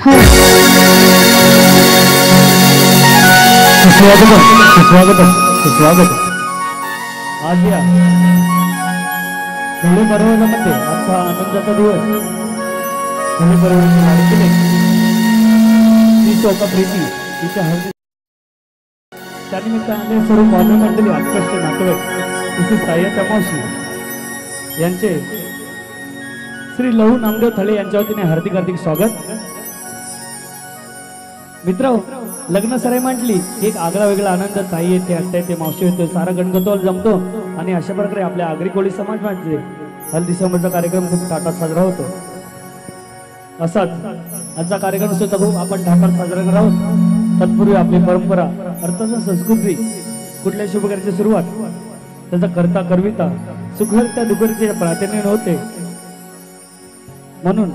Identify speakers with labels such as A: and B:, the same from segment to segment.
A: स्वागतम स्वागतम स्वागतम। आज या धुळे पर्वतामध्ये आजचा आनंदाचा दिवस धुळे पर्वताची लाडकीले ती स्वतः प्रीती तिच्या हस्ते त्यानिमित्ताने सर्व मानव मंडळी आत्मस्थ नातेवाईक तसेच साह्याच्या मावशी यांचे श्री लहू नामदेव थळे यांच्या वतीने हार्दिक हार्दिक स्वागत। मित्र लग्न सराई म्हटली एक आगळा वेगळा आनंद ताई येते आत्या येते मावशी येते सारा गणगतोल जमतो आणि अशा प्रकारे आपल्या आगरी कोळी समाज म्हणजे हल्दी समाजाचा कार्यक्रम खूप थाटात साजरा होतो। असाच आजचा कार्यक्रम सुद्धा खूप आपण थाटात साजरा करणार आहोत। तत्पूर्वी आपली परंपरा अर्थात संस्कृती कुठल्या शुभ कार्याची सुरुवात त्याचा करता करविता सुखरत्या दुखरच्या प्राधान्याने होते। म्हणून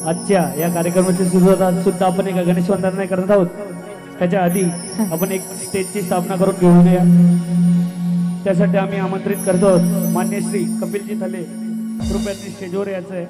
A: आजच्या या कार्यक्रमाची सुरुवात सुद्धा आपण एका गणेश वंदनाने करत आहोत। त्याच्या आधी आपण एक स्टेजची स्थापना करून घेऊया। त्यासाठी आम्ही आमंत्रित करतो मान्य श्री कपिलजी थले कृपया स्टेजवर यायचं आहे।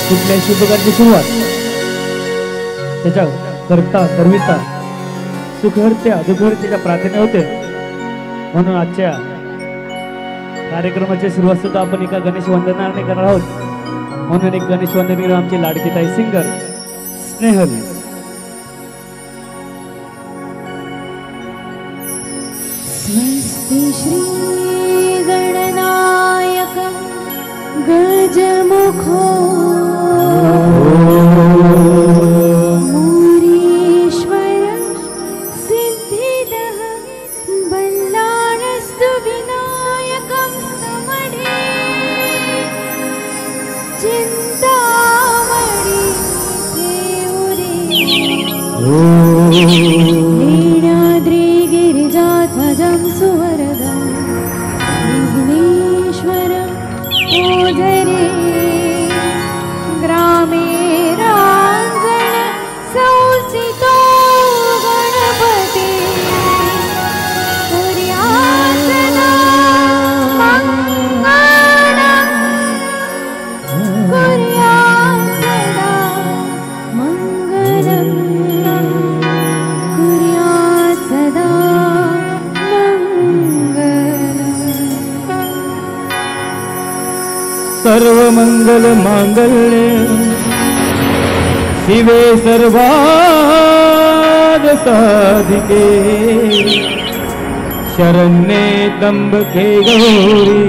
A: कुठल्या शुभकार्याची सुरुवात त्याच्या करता करविता सुखहर्त्या दुखहर्त्याच्या प्रार्थने होते। म्हणून आजच्या कार्यक्रमाची सुरुवात सुद्धा आपण एका गणेश वंदनाने करणार आहोत। म्हणून एक गणेश वंदनी आमची लाडकी ताई सिंगर स्नेहल
B: स्वस्ति श्री गणनायक गजमुखो मूरीश्वर सिद्धिदः बल्लाळस्तु विनायकं समडे चिन्तामणि लीलाद्रि गिरिजाध्वजं सुवरदं विघ्नेश्वरं ओदरे ग्रामे रांगण संस्थितो गणपती कुर्यात्सदा मंगलं कुर्यात्सदा मंगलं कुर्यात्सदा
A: सर्व मंगल मांगल्ये शिवे सर्वार्थ साधिके शरण्ये त्र्यंबके गौरी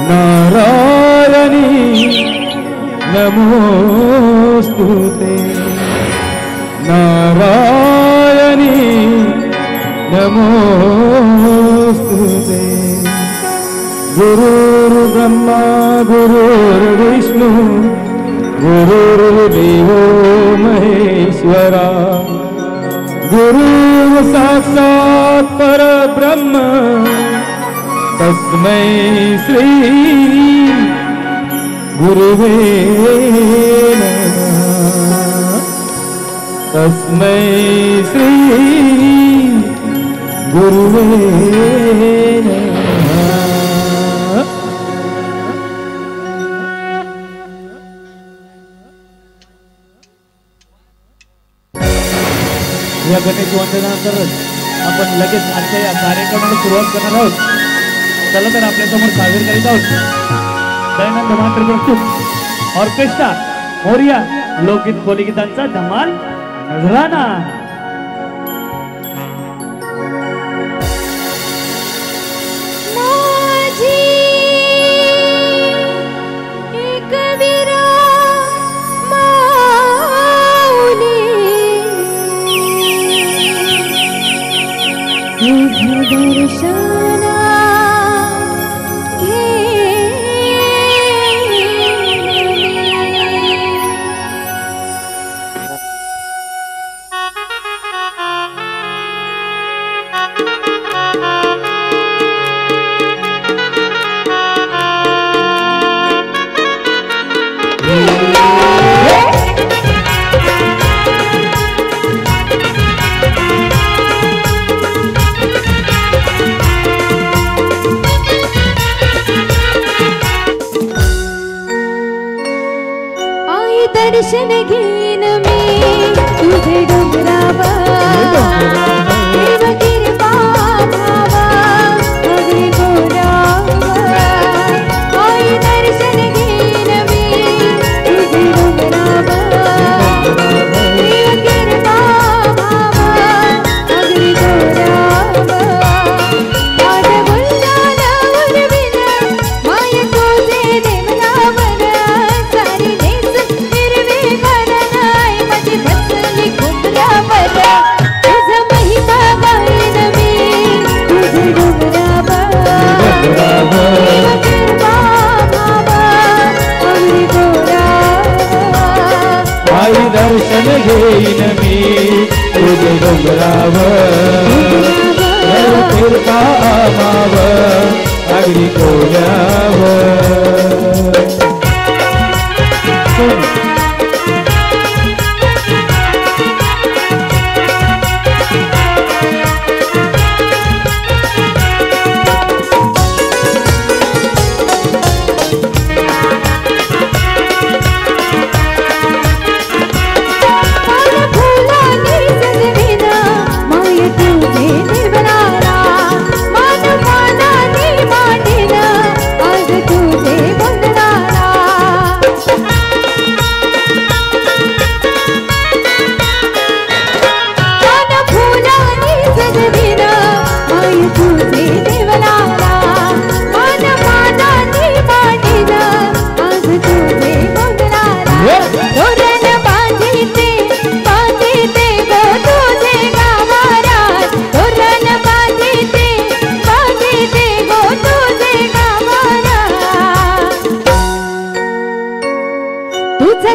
A: नारायणी नमोस्तुते नारायणी नमोस्तुते। गुरुर्ब्रह्मा गुरुर्विष्णु गुरुर्देवो महेश्वरा गुरुः साक्षात् परब्रह्म तस्मै श्री गुरुवे नमः तस्मै श्री गुरुवे नमः। या गणेश वंदनानंतर आपण लगेच आजच्या या कार्यक्रमाला सुरुवात करणार आहोत. चला तर आपल्यासमोर सादर करीत आहोत दयानंद मात्र प्रस्तुत ऑर्केस्ट्रा मोरिया लोकगीत कोलीगीतांचा धमाल नजराना.
B: दर्शना दर्शन घेन मी तुझे डोंगरावर देव कृपा भावा अगदी गोरावर. आई दर्शन घेन मी तुझे डोंगरावर देव कृपा भावा अगदी गोरावर. आज गुंजाला उरविल माय तुझे देवनावर सारी नेस
C: दर्शन घेईन मी तुझे डोंगरावर देव कृपा मावर अगदी कोल्यावर.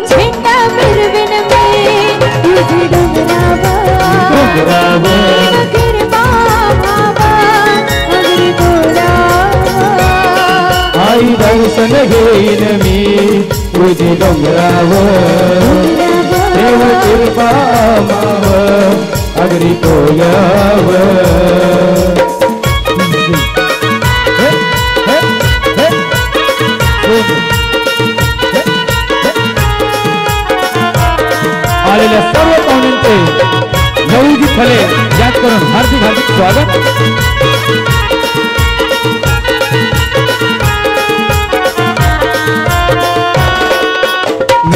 C: झेंडा फिरविन मी तुझे डोंगरावर देव कृपा भावा अगदी गोरावर. आई दर्शन घेईन मी तुझे डोंगरावर देव कृपा मावर अगदी कोल्यावर. आलेल्या सर्व पाहुण्यांचे नवगीत फले याद करून हार्दिक हार्दिक स्वागत.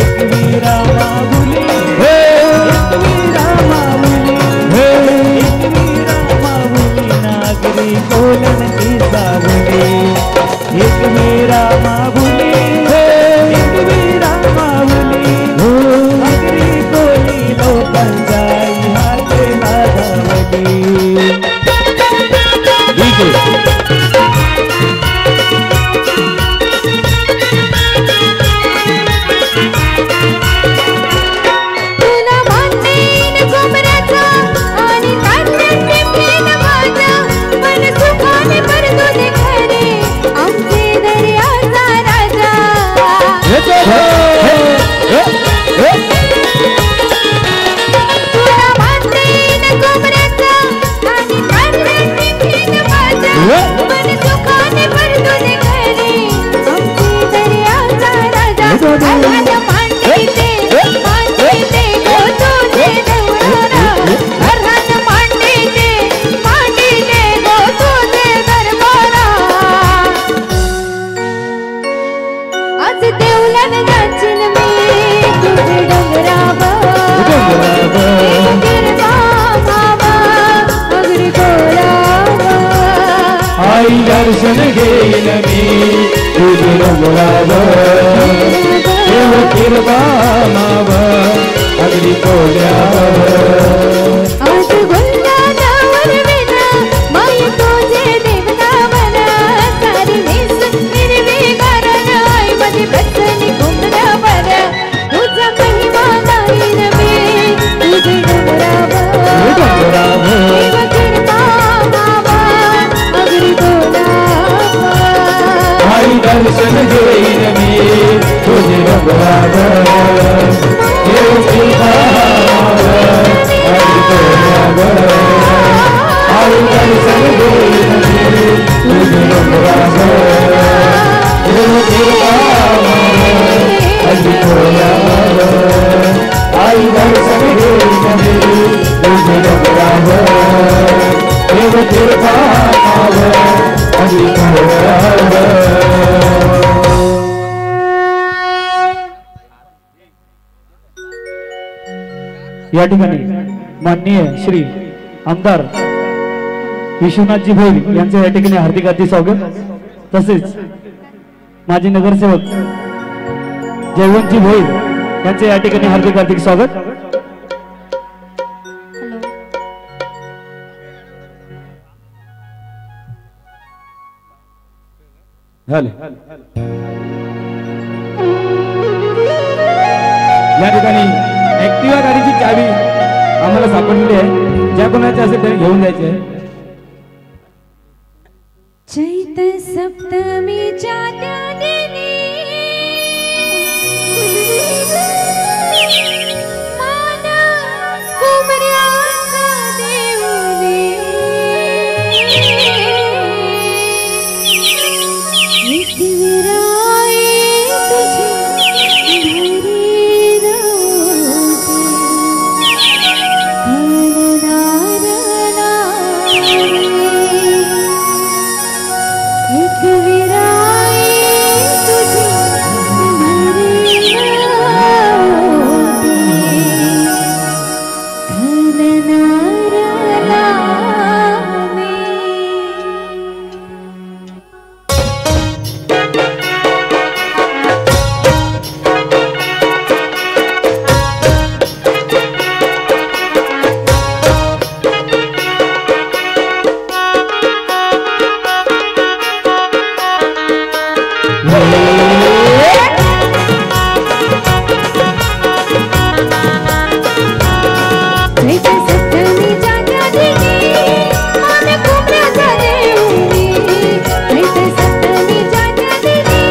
A: एकवीरा माऊली एकवीरा माऊली एकवीरा माऊली नागरी कोलन की सावली. एकवीरा माऊली एकवीरा माऊली नागरी कोली लोकांचाई हाते लाधावली.
C: तुझे रंगराव देव कृपा माव अगदी कोल्यावर
B: आज गुलनावर विना माय तुझे देवनावर सारी नेस हिरवी गारण आई मध्ये बसली घुमरावर तुझा महिमा नाही नवे तुझे डोंगरावर देव कृपा मावा अगदी कोल्यावर
C: आई दर्शन घेईन मी तुझे रंगराव देव कृपा अगदी कोल्यावर आई दर्शन घेईन मी तुझे रंगराव देव कृपा अगदी कोल्यावर आई दर्शन घेईन मी तुझे रंगराव देव कृपा अगदी कोल्यावर
A: या ठिकाणी माननीय श्री आमदार विश्वनाथजी भोईर यांचे या ठिकाणी हार्दिक हार्दिक स्वागत तसेच माजी नगरसेवक जयवंतजी भोईर यांचे या ठिकाणी हार्दिक हार्दिक स्वागत
C: झाले या ठिकाणी ऍक्टिवा गाडीची चावी आम्हाला सापडलेली आहे ज्या कोणाची असेल त्याने घेऊन जायचे आहे
B: चैत सप्तमीच्या त्या दिनी माना कुमऱ्याचा देऊने विठुराई तुझी घरी नव्हती घालणारा एक विराई तुझी घरी नव्हती घालणारा मी चैत सप्तमीच्या त्या दिनी मान कुमऱ्याचा देऊनी चैत सप्तमीच्या त्या दिनी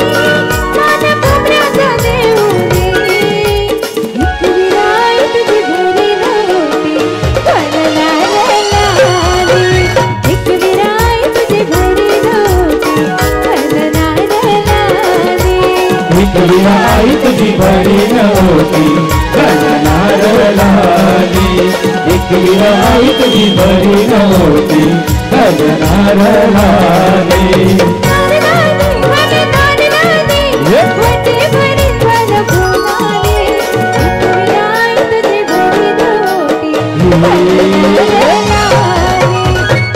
B: मान कुमऱ्याचा देऊनी एक विराई तुझी घरी नव्हती घालणारा लाली एक विराई तुझी घरी नव्हती घालणारा लाली
C: एक विराई तुझी घरी नव्हती घालणार लाली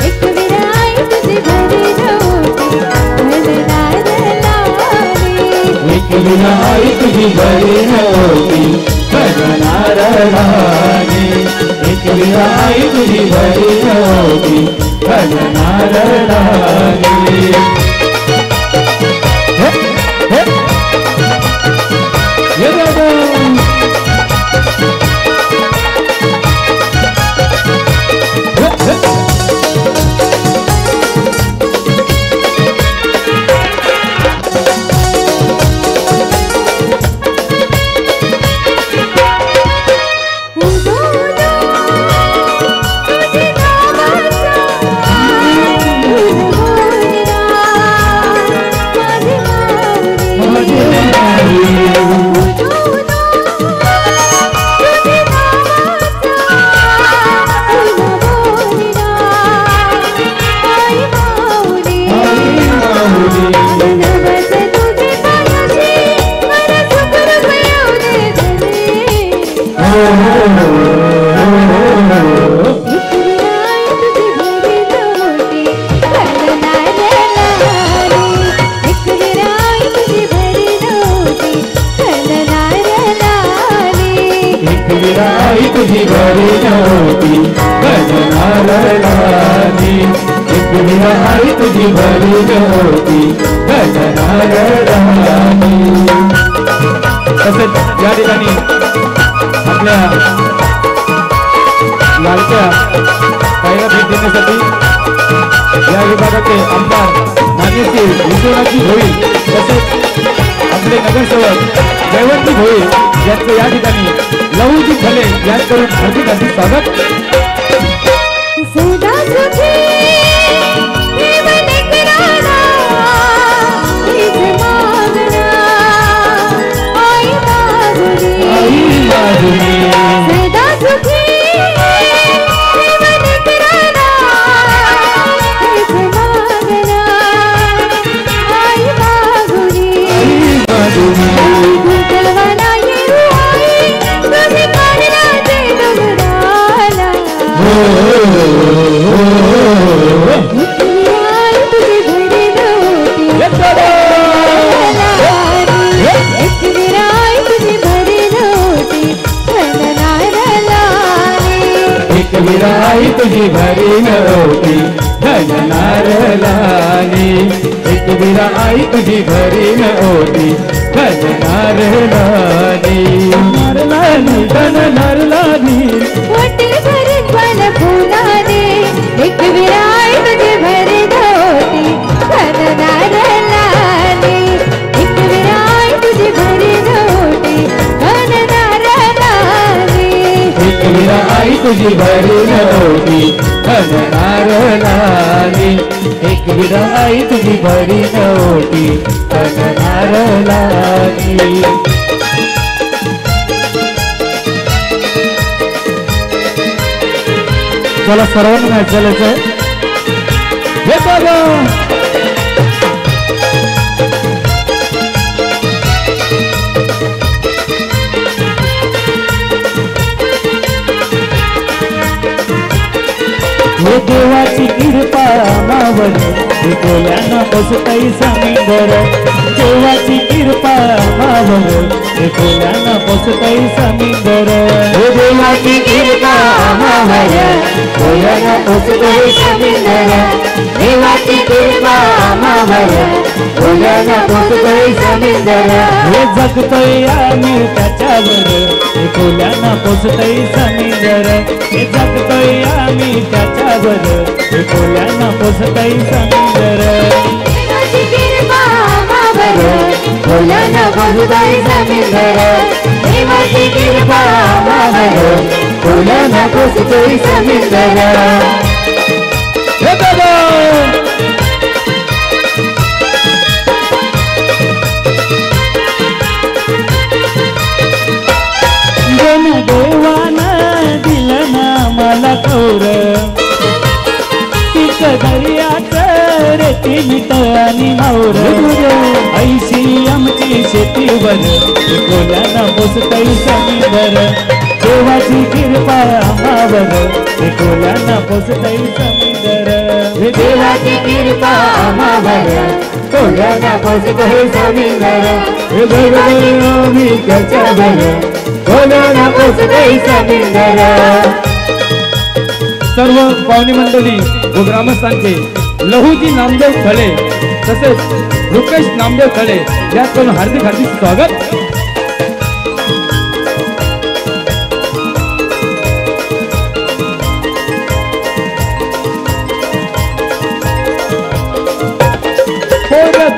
C: एक विराई तुझी घरी नव्हती घालणार लाली एक विराई तुझी घरी नव्हती घालणार लाली एक विराई तुझी घरी नव्हती घालणार लाली ये दादा
B: तुझी
C: एकविरा आई तुझी घरी नव्हती गगनारळानी एकविरा आई तुझी घरी नव्हती गगनारळानी तसेच या ठिकाणी आपल्या लाडक्या ताईला भेट देण्यासाठी या विभागाचे आमदार मान्य श्री विश्वनाथजी भोई तसेच आपले नगरसेवक जयवंतजी भोई यांचं या ठिकाणी लहूजी फले यांकडून हार्दिक हार्दिक स्वागत.
B: सदा सुखी जीवन कराना हीच मागणा आई मागुरी सदा सुखी जीवन कराना हीच मागणा आई मागुरी भूतलवाना येऊ आई तुझे कारणाचे डोंगराला
C: एकविरा आई तुझी घरी नव्हती गगनारळानी एकविरा आई तुझी घरी नव्हती गगनारळानी नारळानी गगनारळानी
B: वाटेल भरीत मला फुला दे एकविरा आई तुझी भरी नव्हती गगनारळानी एकविरा आई तुझी भरी नव्हती गगनारळानी
C: एकविरा आई तुझी घरी नव्हती गगनारळानी एकविरा आई तुझी घरी नव्हती गगनारळानी. चला सर्वांना नाही चालायचंय हे बघा हे देवाची कृपा मावर हे कोल्यानं बसतई समुंदर देवाची कृपा मावर हे कोल्यानं बसतई समुंदर
B: हे देवाची कृपा मावर कोल्यानं बसतई समुंदर देवाची कृपा मावर कोल्यानं बसतई समुंदर
C: हे जगतोय आम्ही त्याच्यावर हे कोल्यानं बसतई समुंदर हे जगतोय आम्ही त्याच्यावर हे कोल्यानं बसतई समुंदर
B: देवाची कृपा मावर कोल्यानं बसतई समुंदर देवाची कृपा मावर कोल्यानं बसतई समुंदर
C: हे बघा जन देवानं दिलं ना मला कौर तिक दर्याचं रेती मिठ आणि मावर ऐशी आमची शेतीवर कोल्यानं बसतई समुंदर देवाची कृपा आम्हावर कोल्यानं बसतई समुंदर हे
B: देवाची कृपा मावर कोल्यानं बसतई समुंदर
C: हे भगवान मी त्याच्यावर
B: कोल्यानं बसतई समुंदर
C: सर्व पाहुणे मंडळी व ग्रामस्थांचे लहूजी नामदेव खळे तसेच रुपेश नामदेव खळे याकडून हार्दिक हार्दिक स्वागत.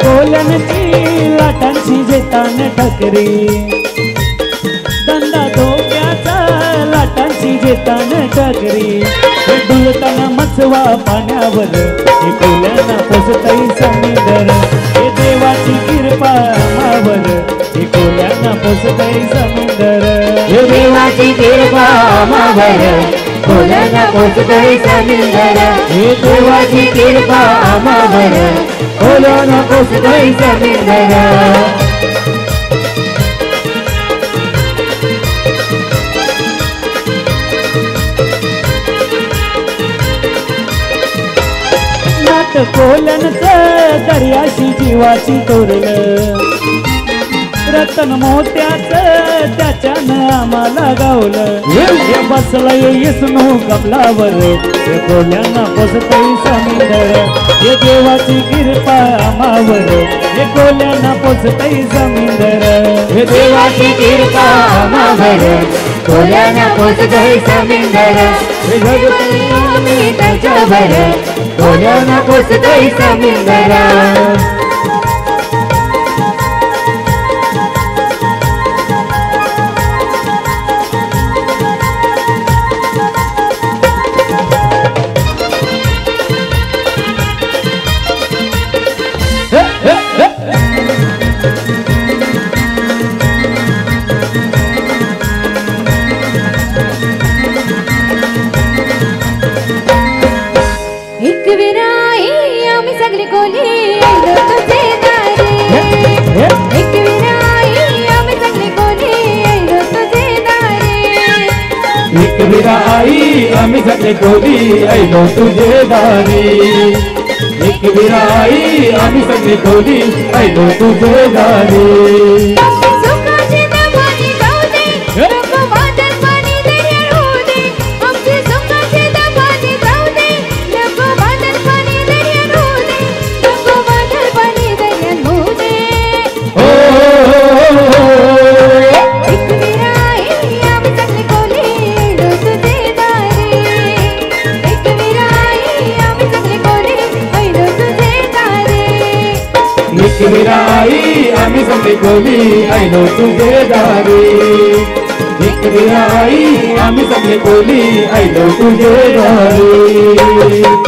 C: कोल्यांची लाटांची जेतान ठकरी दंदा धोक्याचा लाटांची जेतान ठकरी डुलताना मचवा पाण्यावर हे कोल्यानं बसतई समुंदर हे देवाची कृपा मावर हे कोल्यानं बसतई समुंदर
B: हे देवाची कृपा मावर कोल्यानं बसतई समुंदर हे देवाची कृपा मावर कोल्यानं बसतई समुंदर
C: कोल्यांचं दर्याशी जीवाची तोरलं
A: रतन मोत्याचं त्याच्यानं आम्हाला गावलं हे बसलंय विष्णू कमलावर हे कोल्यांना पोसतय समिंदर हे देवाची कृपा आम्हावर हे कोल्यांना पोसतय समिंदर
B: हे देवाची कृपा आम्हावर कोल्यांना पोचतय समिंदर हे जगतय आम्ही त्याच्यावर कोल्यांना पोचतय समिंदर
C: विराई आम्ही सगळे कोली ऐलो तुझे दारी एक विराई आम्ही सगळे कोली ऐलो तुझे दारी विराई आम्ही सगळे कोली ऐलो तुझे दारी एक विराई आम्ही सगळे कोली ऐलो तुझे दारी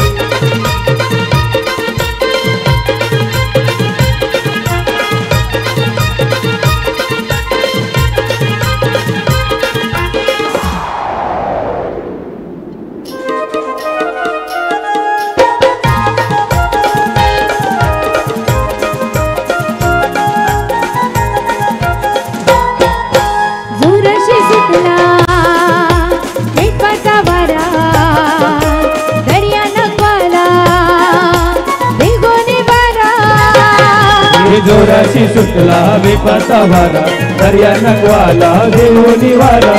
C: जोराशी सुटला बेपाचा वारा दर्या नगवाला देवनी वारा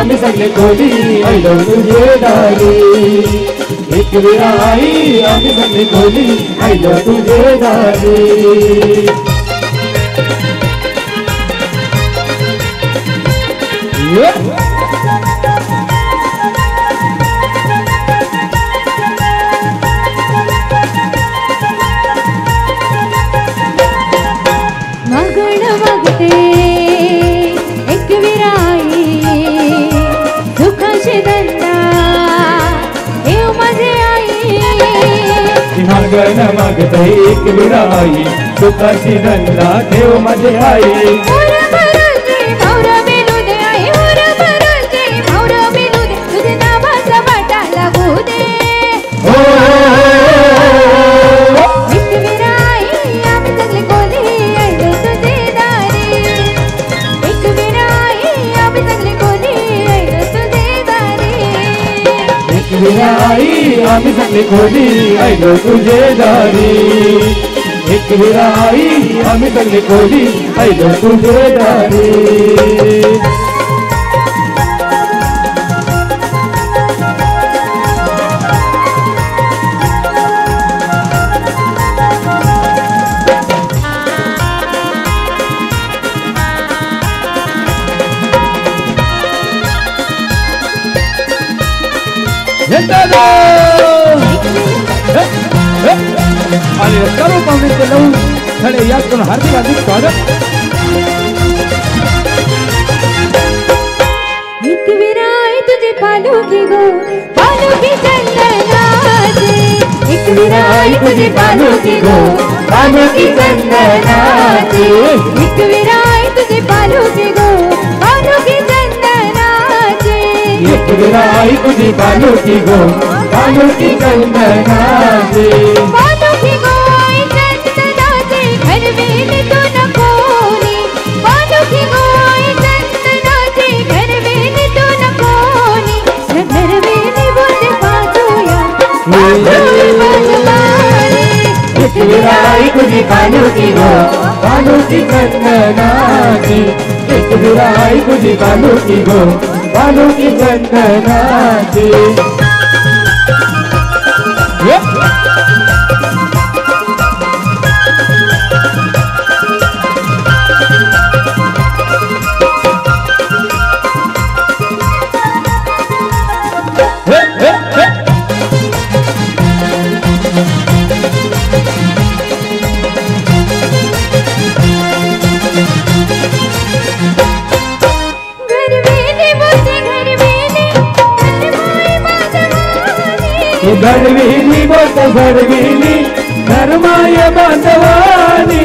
C: आम्ही सगळे कोली ऐलो तुझे दारी एक विराई आम्ही सगळे कोली ऐलो तुझे दारी मागण मागते एक विराई सुखाची धंदा ठेव माझे आई विराई आम्ही सगळे कोली ऐलो तुझे दारी एक विराई आम्ही सगळे कोली ऐलो तुझे दारी आणि सर्व पाहुण्यांचे लावून खडे याच करून हार्दिक हार्दिक स्वागत
B: एक विराई तुझे पालुकी गो पालुकी चंदनाचे एक विराई तुझे पालुकी गो पालुकी चंदनाचे एक विराई तुझे पालुकी गो पालुकी चंदनाचे
C: एक विराई तुझी पालुकी गो भानुकी चंदनाचे
B: भानुकी गोई चंदनाचे घरवेली तू नकोनी भानुकी गोई चंदनाचे घरवेली तू नकोनी घरवेली बोल बाजूया
C: विराई तुझी भानुकी गो भानुकी चंदनाची एक विराई तुझी भानुकी गो भानुकी चंदनाची घरवेली बोत घरवेली धर्माय बांधवानी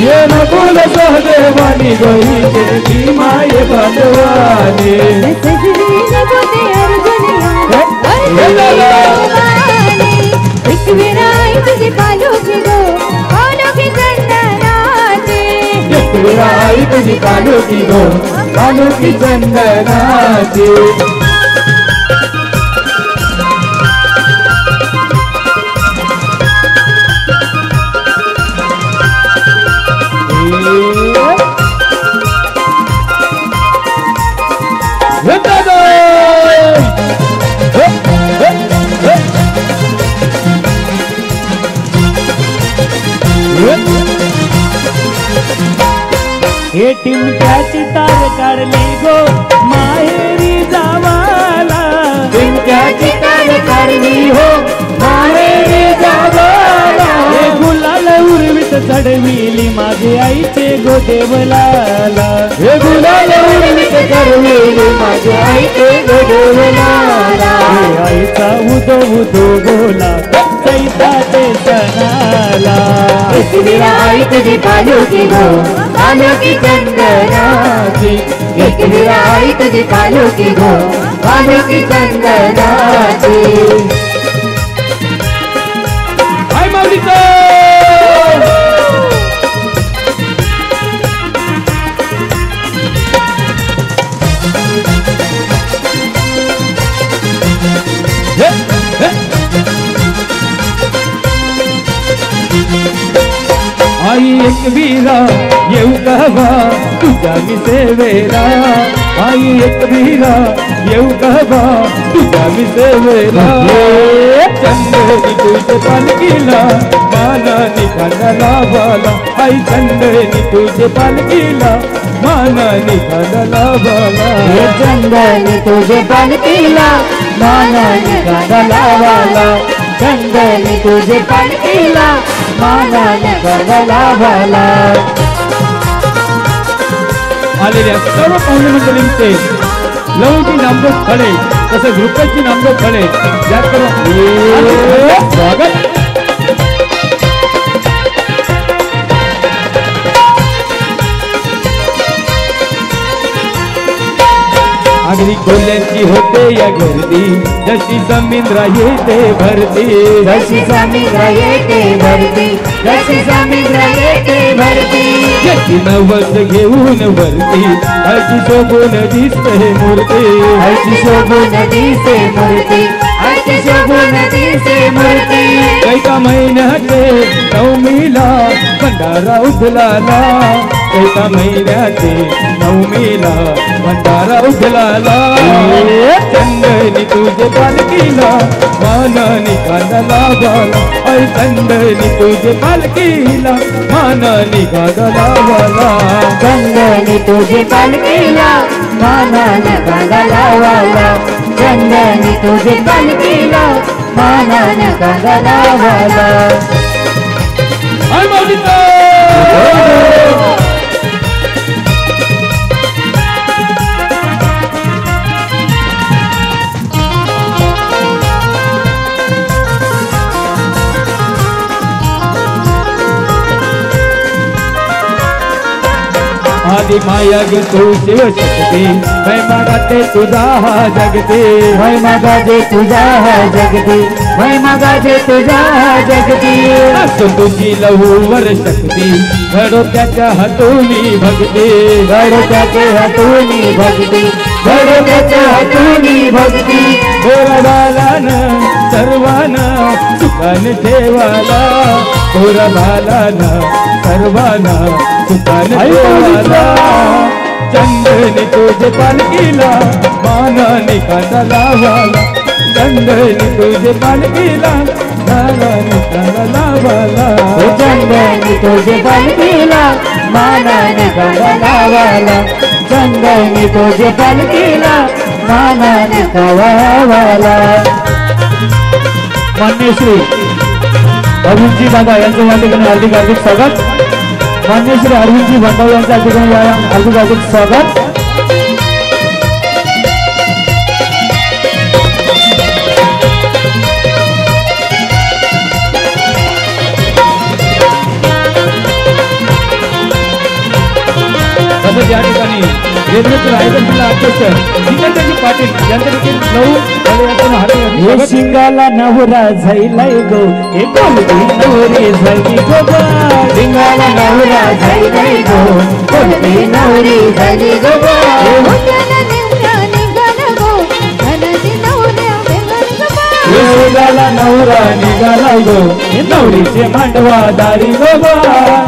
C: ये नकुल सहदेवानी गोईचे भीमाय बांधवानी
B: विराई तुझी भानुकी गो भानुकी चंदनाचे
C: विराई तुझी भानुकी गो भानुकी चंदनाची
A: हे टिमक्याची तार काढली गो माहेरी जावाला
C: टिमक्याची तार काढली हो माहेरी जावाला
A: हे गुलाल उर्वित चढविली माझे आईचे गोदेवलाला
C: हे गुलाल उर्वित चढविली माझे आईचे गोदेवलाला
A: हे आईचा उदो उदो गोला चैताचे सणाला
C: विराई तुझी भानुकी गो भानुकी चंदनाची एक विराई तुझी भानुकी गो भानुकी चंदनाची हाय माऊलीचं आई एक वीरा येऊ कहवा तुझ्या मी सेवेला आई एक वीरा येऊ कहवा तुझ्या मी सेवेला चंदनी तुझे पालखीला मानानी खांदा बाला आई चंदनी तुझे पालखीला मानानी खांदा बाला
B: चंदनी तुझे पालखीला मानाने गाला वाला चंदनी तुझे पालखीला मानाने गाला वाला
C: आलेल्या सर्व पाहुणे मंडळींचे लवकी नामदेव खळे तसेच रुपयाची नामदेव खळे या सर्व स्वागत आगरी कोल्यांची होते या गर्दी जशी समिंद्रा येते भरती
B: जशी समिंद्रा येते भरती जशी समिंद्रा येते भरती
C: याची नवस घेऊन वरती अशी शोभून दिसते मूर्ती
B: अशी शोभून दिसे मूर्ती अशी शोभून दिसे मूर्ती
C: कैका महिन्याचे नवमीला भंडारा उधलाला कैका महिन्याचे नवमीला भंडारा उधलाला चंदनी तुझे पालखीला मानानी कांदला बाला ऐ चंदनी तुझे पालखीला मानानी कांदला बाला
B: चंदनी तुझे पालखीला मानाने गाला वाला चंदनी तुझे पालखीला मानाने गाला वाला
C: हाय माऊलीचा माझी माया ग तू शिवशक्ती महिमा गाते तुझा हा जगती
A: महिमा गाजे तुझा हा जगती महिमा गाजे तुझा हा जगती
C: असो तुझी लहूवर शक्ती घडो त्याच्या हातूनी भक्ती
A: घडो त्याचे हातूनी भक्ती घडो त्याच्या हातूनी भक्ती
C: गोरबालान सर्वान सुखान ठेवाला गोरबालान सर्वान सुखान ठेवाला चंदनी तुझे पालखीला मानाने कांदा लावाला चंदनी तुझे पालखीला मानाने कांदा लावाला
A: चंदनी तुझे पालखीला मानाने कांदा लावाला चंदनी तुझे पालखीला मानाने कवावाला मान्य श्री अरुणजी दादा यांचं या ठिकाणी हार्दिक हार्दिक स्वागत मान्य श्री अरविंदजी भंडारी यांचं या ठिकाणी हार्दिक हार्दिक स्वागत
C: तसंच या ठिकाणी रेल्वेचे रायगड जिल्हा अध्यक्ष जितेंद्रजी पाटील यांच्या देखील
A: हे शिंगाला नवरा झाईलाय गो हे कोलबी नवरी झाली गो बा शिंगाला नवरा झाईलाय गो कोलबी नवरी झाली गो बा शिंगाला नवरा निघाला गो हे नवरीचे मांडवा दारी गो बा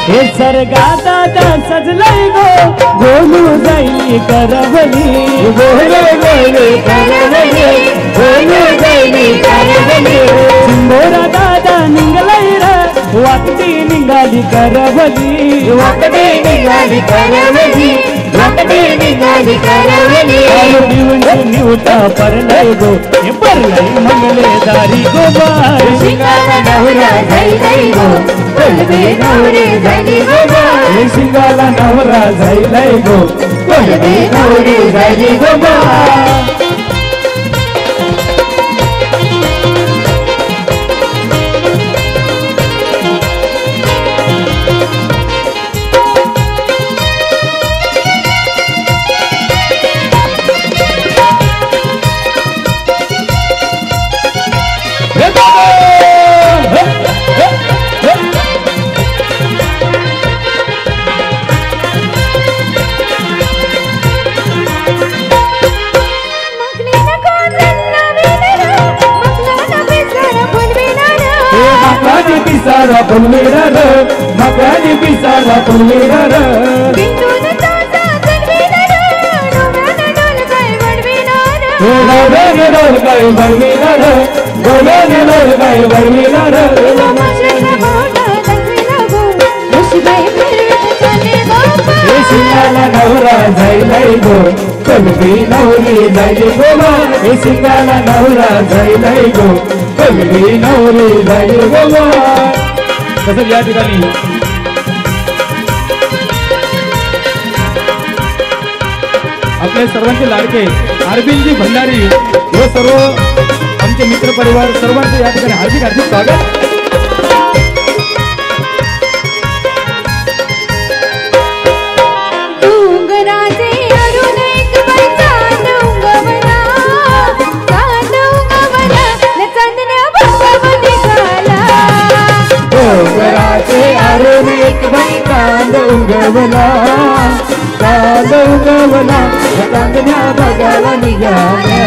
A: हे सरगा दादा सजलय गो गोलू जाई करवली गोले गोले करवली गोलू जाई करवली सिंगोरा दादा निघलय रे वाकडी निघाली करवली वाकडी निघाली करवली वाकडी निघाली करवली निवटा परलय गो हे परलय मंगले दारी गो बार शिंगाला नवरा जाई गो कोलबी नवरी झाली गो बा शिंगाला नवरा झाईलाय गो कोलबी नवरी झाली गो बा पिसारा पुलवेरा र मकानी पिसारा पुलवेरा र बिंदून ताजा तनवीरा र डोलाने डोल गए बरवीरा र डोलाने डोल गए बरवीरा र शिंगाला नवरा झाईलाय गो कोलबी नवरी झाली गो बा हे शिंगाला नवरा झाईलाय गो कोलबी नवरी झाली गो बा
C: तसंच या ठिकाणी आपले सर्वांचे लाडके अरविंदजी भंडारी हे सर्व आमचे मित्र परिवार सर्वांचे या ठिकाणी हार्दिक हार्दिक स्वागत
A: उगवला कांद उगवला चांदण्या बघायला निघाल्या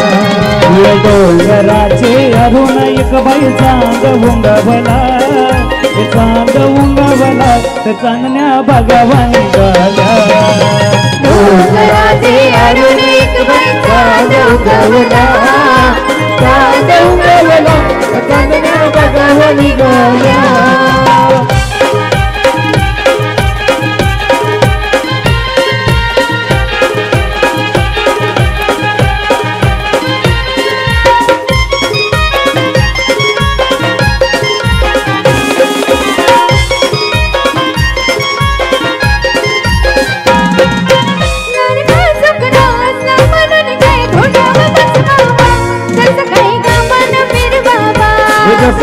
A: डोंगराचे अरुण एक बाई चांद उगवला चांद उगवला चांदण्या बघावा निघाल्या डोंगराचे अरुण एक बाई चांद उगवला चांद उगवला चांदण्या बघावा निघाल्या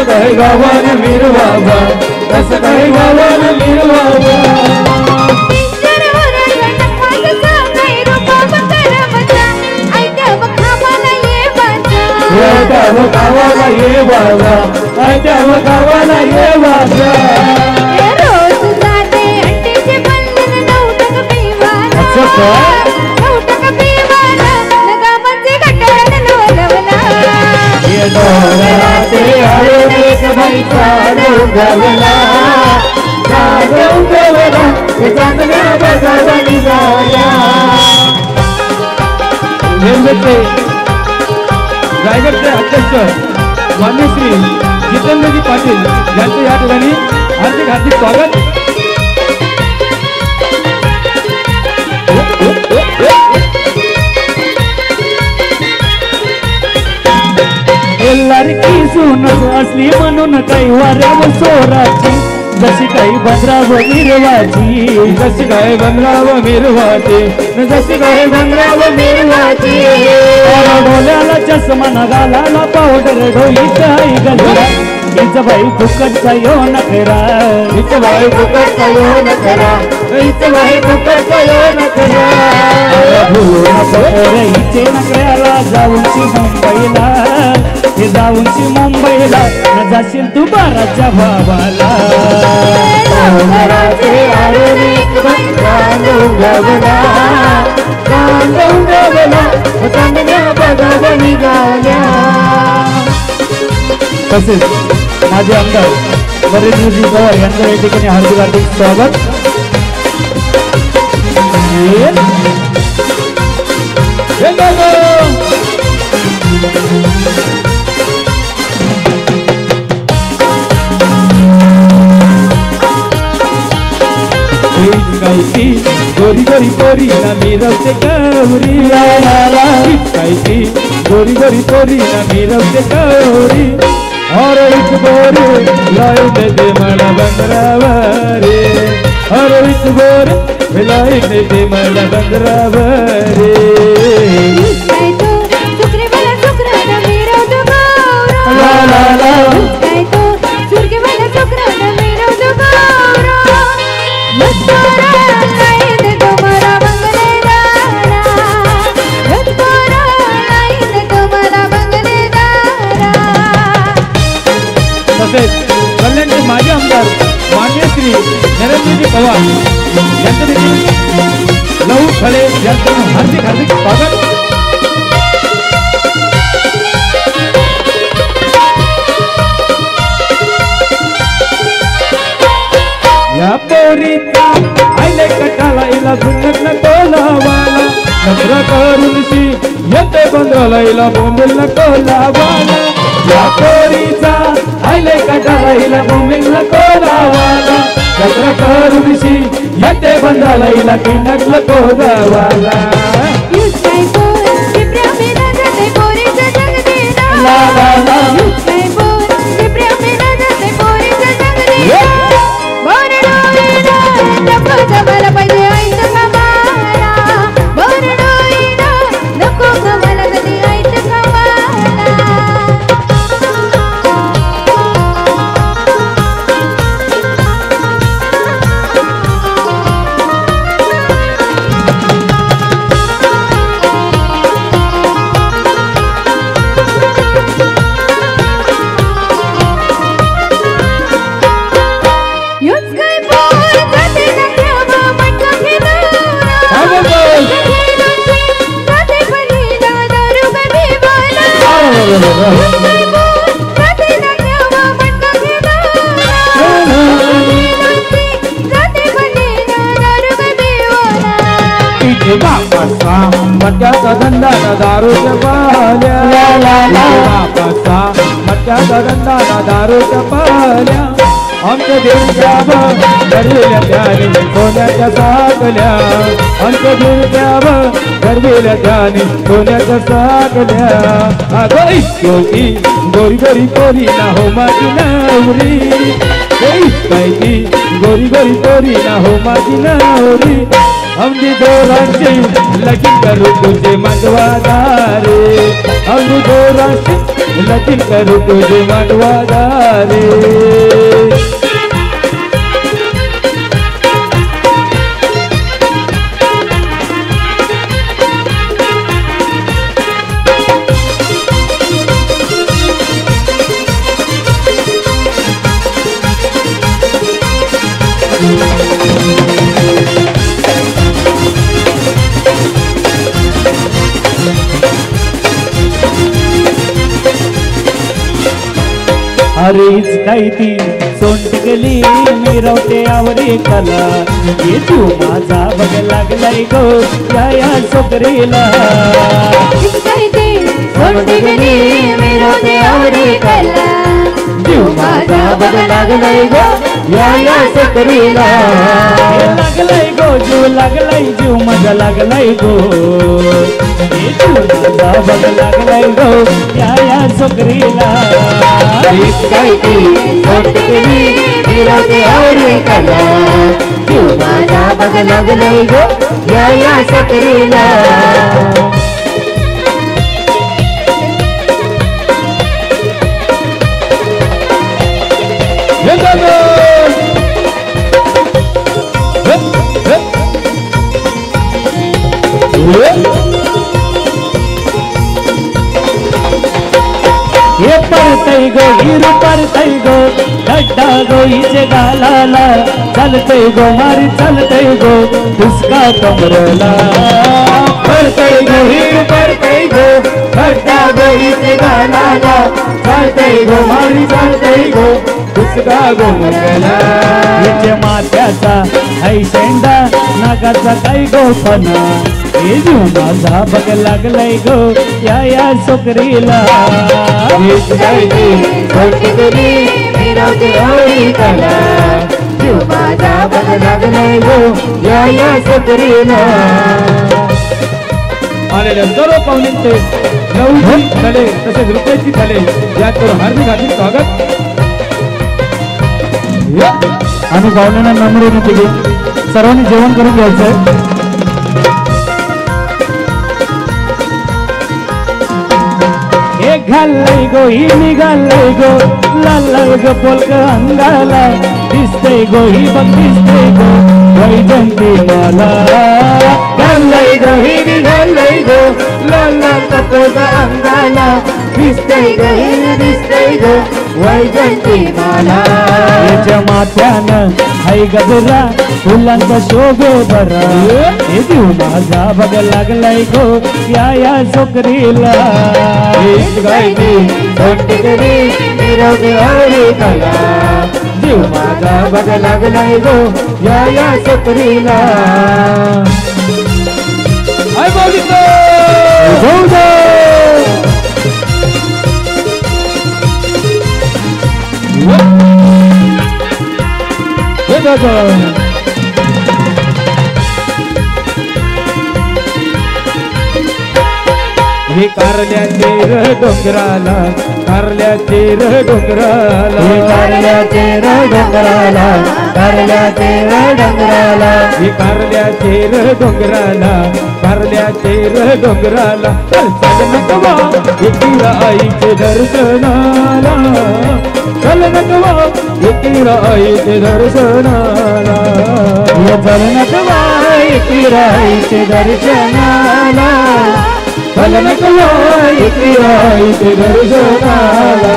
C: कसं काय गावानं मिरवावा कसं काय गावानं मिरवावा गावाला ये बाबा गावाला ये बाबा
B: रोज जाते अंटीचे बंधन नवटक पिवाना नवटक पिवाना लगामचे घटन लोलवला
C: ये डोंगराचे अनेक बाईचा डोंगरला डोंगरला हे चांदण्या बघायला निघाल्या रेल्वेचे रायगडचे अध्यक्ष मान्य श्री जितेंद्रजी पाटील यांचे या ठिकाणी हार्दिक हार्दिक स्वागत
A: लाडकी सूनच असली म्हणून काही वाऱ्यावर सोराची जशी काही बंदराव मिरवाची
C: जशी काय बंदराव मिरवाची जशी काय बंदराव मिरवाची
A: डोल्याला चष्मा न घालाला पावडर डोईच आई गजरा हिच बाई फुकटचा यो नखरा
C: हिच बाई फुकटचा यो नखरा हिच बाई फुकटचा यो नखरा
A: हिचे नखऱ्याला जाऊनची मुंबईला हे जाऊनची मुंबईला न जाशील तू बाराच्या भावाला
B: डोंगराचे अनेक बंधन
C: डोंगरला चांदण्या बघायला निघाल्या
A: तसेच माझे आमदार नरेंद्रजी पवार यांचं या ठिकाणी हार्दिक हार्दिक स्वागत
C: गोरी गोरी पोरी ना मिरवते गौरी कायची गोरी गोरी पोरी ना मिरवते गौरी और इस गोरी लाई दे मला बंदरावरे और इस गोरी लाई दे मला बंदरावरे ला ला ला तसेच कल्याणचे माजी आमदार मान्य श्री नरेंद्रजी पवार यांचं देखील लहू खळे यांचं हार्दिक हार्दिक स्वागत या पोरीचा आईले कटाला इला झुंगत नको लावाला नखरा करूनशी येते बंदराला इला बोंबेल नको लावाला या पोरीचा आईले कटाला इला बोंबेल नको लावाला नखरा करूनशी येते बंदराला इला किंडक नको लावाला ला ला ला मटक्याचा धंदा ना दारूच्या पाल्या बापाचा मटक्याचा धंदा ना दारूच्या पाल्या आमच्या देवच्या गरविल्या त्याने सोन्याच्या साकल्या आमच्या देवच्या गरविल्या त्याने सोन्याच्या साकल्या अगं इतकी गोरी गोरी पोरी ना हो माझी नवरी कायची गोरी गोरी पोरी ना हो माझी नवरी अगदी दोरांची लगीन करू तुझे मांडवादारे अगदी दोरांची लगीन करू तुझे मांडवादारे
A: अरेच काही ती सोंड गेली मिरवते आवडी कला ये तू माझा बघ लागलाय गो या सोकरीला
B: जीव माझा बघ लागलाय गो या सोकरीला
A: लागलाय गो जीव लागलाय जीव माझा लागलाय गो ये तू माझा बघ लागलाय गो या सोकरीला
B: जीव माझा बघ लागलाय गो या सोकरीला
A: हे परतय गो हिरू परतय गो गड्डा गो हिचे गालाला चालतय गो मारी चालतय गो दुसका कमरला
C: परतय गो हिरू परतय गो गड्डा गो हिचे गालाला चालतय गो मारी चालतय गो दुसका गोमरला
A: हिच्या माथ्याचा हाय शेंडा नागाचा काय गोपना हे जीव माझा बघ लागलाय गो या सोकरीला
B: जीव माझा बघ लागलाय गो या सोकरीला
C: आलेल्या सर्व पाहुण्यांचे नवजी झाले तसेच रुपयाची झाले यात करून हार्दिक हार्दिक स्वागत
A: आणि पाहुण्यांना नम्र विनंती की सर्वांनी जेवण करून घ्यायचंय हे घालय गो ही निघालय गो लाल लाल ग पोलक अंगाला दिसतय गो ही बघ दिसतय गो वैजंती मला
B: घालय गो ही निघालय गो लाल लाल पोलक अंगाला दिसतय गो ही दिसतय गो वैजंती मला
A: याच्या माथ्यानं हाय गजरा फुलांचा शोभे बरा हे जीव माझा बघ लागलाय गो या सोकरीला
B: जीव माझा बघ लागलाय गो या सोकरीला
C: हाय माऊलीचं हे कारल्याचे डोंगराला कारल्याचे डोंगराला
B: कारल्याचे डोंगराला कारल्याचे डोंगराला
C: हे कारल्याचे डोंगराला कारल्याचे डोंगराला चल नकवा एकीला आईचे दर्शनाला चल नकवा एकीला आईचे दर्शनाला
A: चल नकवा
B: एकीला आईचे दर्शनाला
C: चल नकवा एकीला आईचे दर्शनाला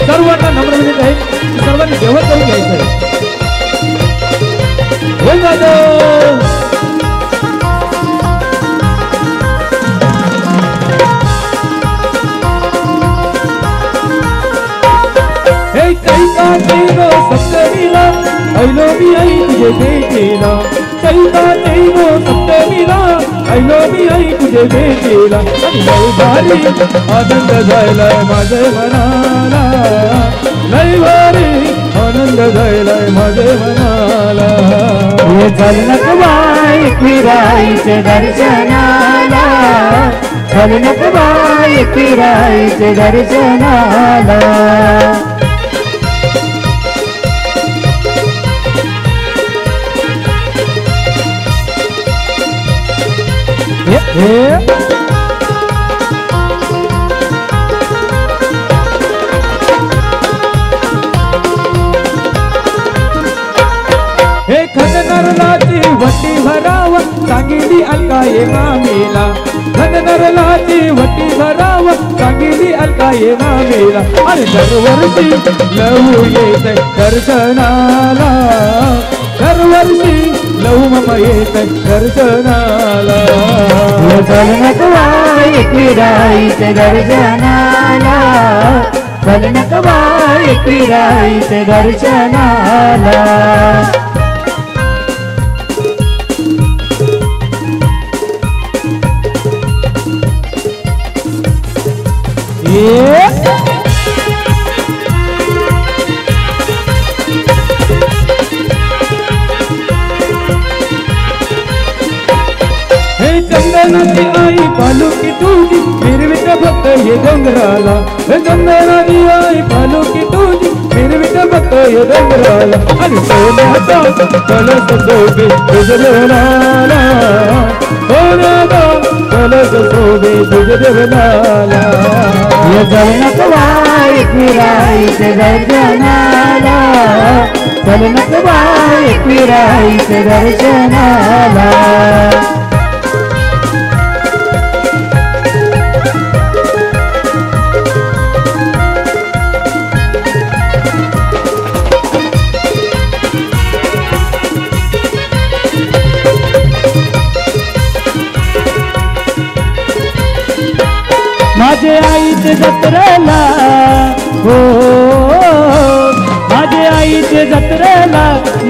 C: सर्वांना नम्र विनंती आहे की सर्वांनी जेवण करून घ्यायचं आहे हे चैता तेगो सप्तमीला ऐलो मी आई तुझे भेटीला चैता तेगो सप्तमीला ऐलो मी आई तुझे भेटीला लय भारी आनंद झालाय माझे मनाला लय भारी आनंद झालाय माझे मनाला
B: चल नकवा एकवीरा आईचे दर्शनाला चल नकवा एकवीरा आईचे दर्शनाला
C: हे खननरलाची वटी भराव सांगितली अलकाये मामीला खननरलाची वटी भराव सांगितली अलकाये मामीला अरे दरवर्षी लहू येत दर्शनाला दरवर्षी लहू मम येत दर्शनाला
B: चलनकवा एकविराईत दर्शनाला चलनकवा एकविराईत दर्शनाला
C: हे चंदनाची आई पालुकी तुझी फिरवित भक्त हे डोंगराला हे चंदनाची आई पालुकी तुझी फिरवित भक्त हे डोंगराला आणि सोन्याचा कलश शोभे तुझदेवलाला सोन्याचा कलश शोभे तुझदेवलाला
B: चलनकवा एकविराईत दर्शनाला चलनकवा एकविराईत दर्शनाला
A: माझे आईचे जत्रेला हो माझे आईचे जत्रेला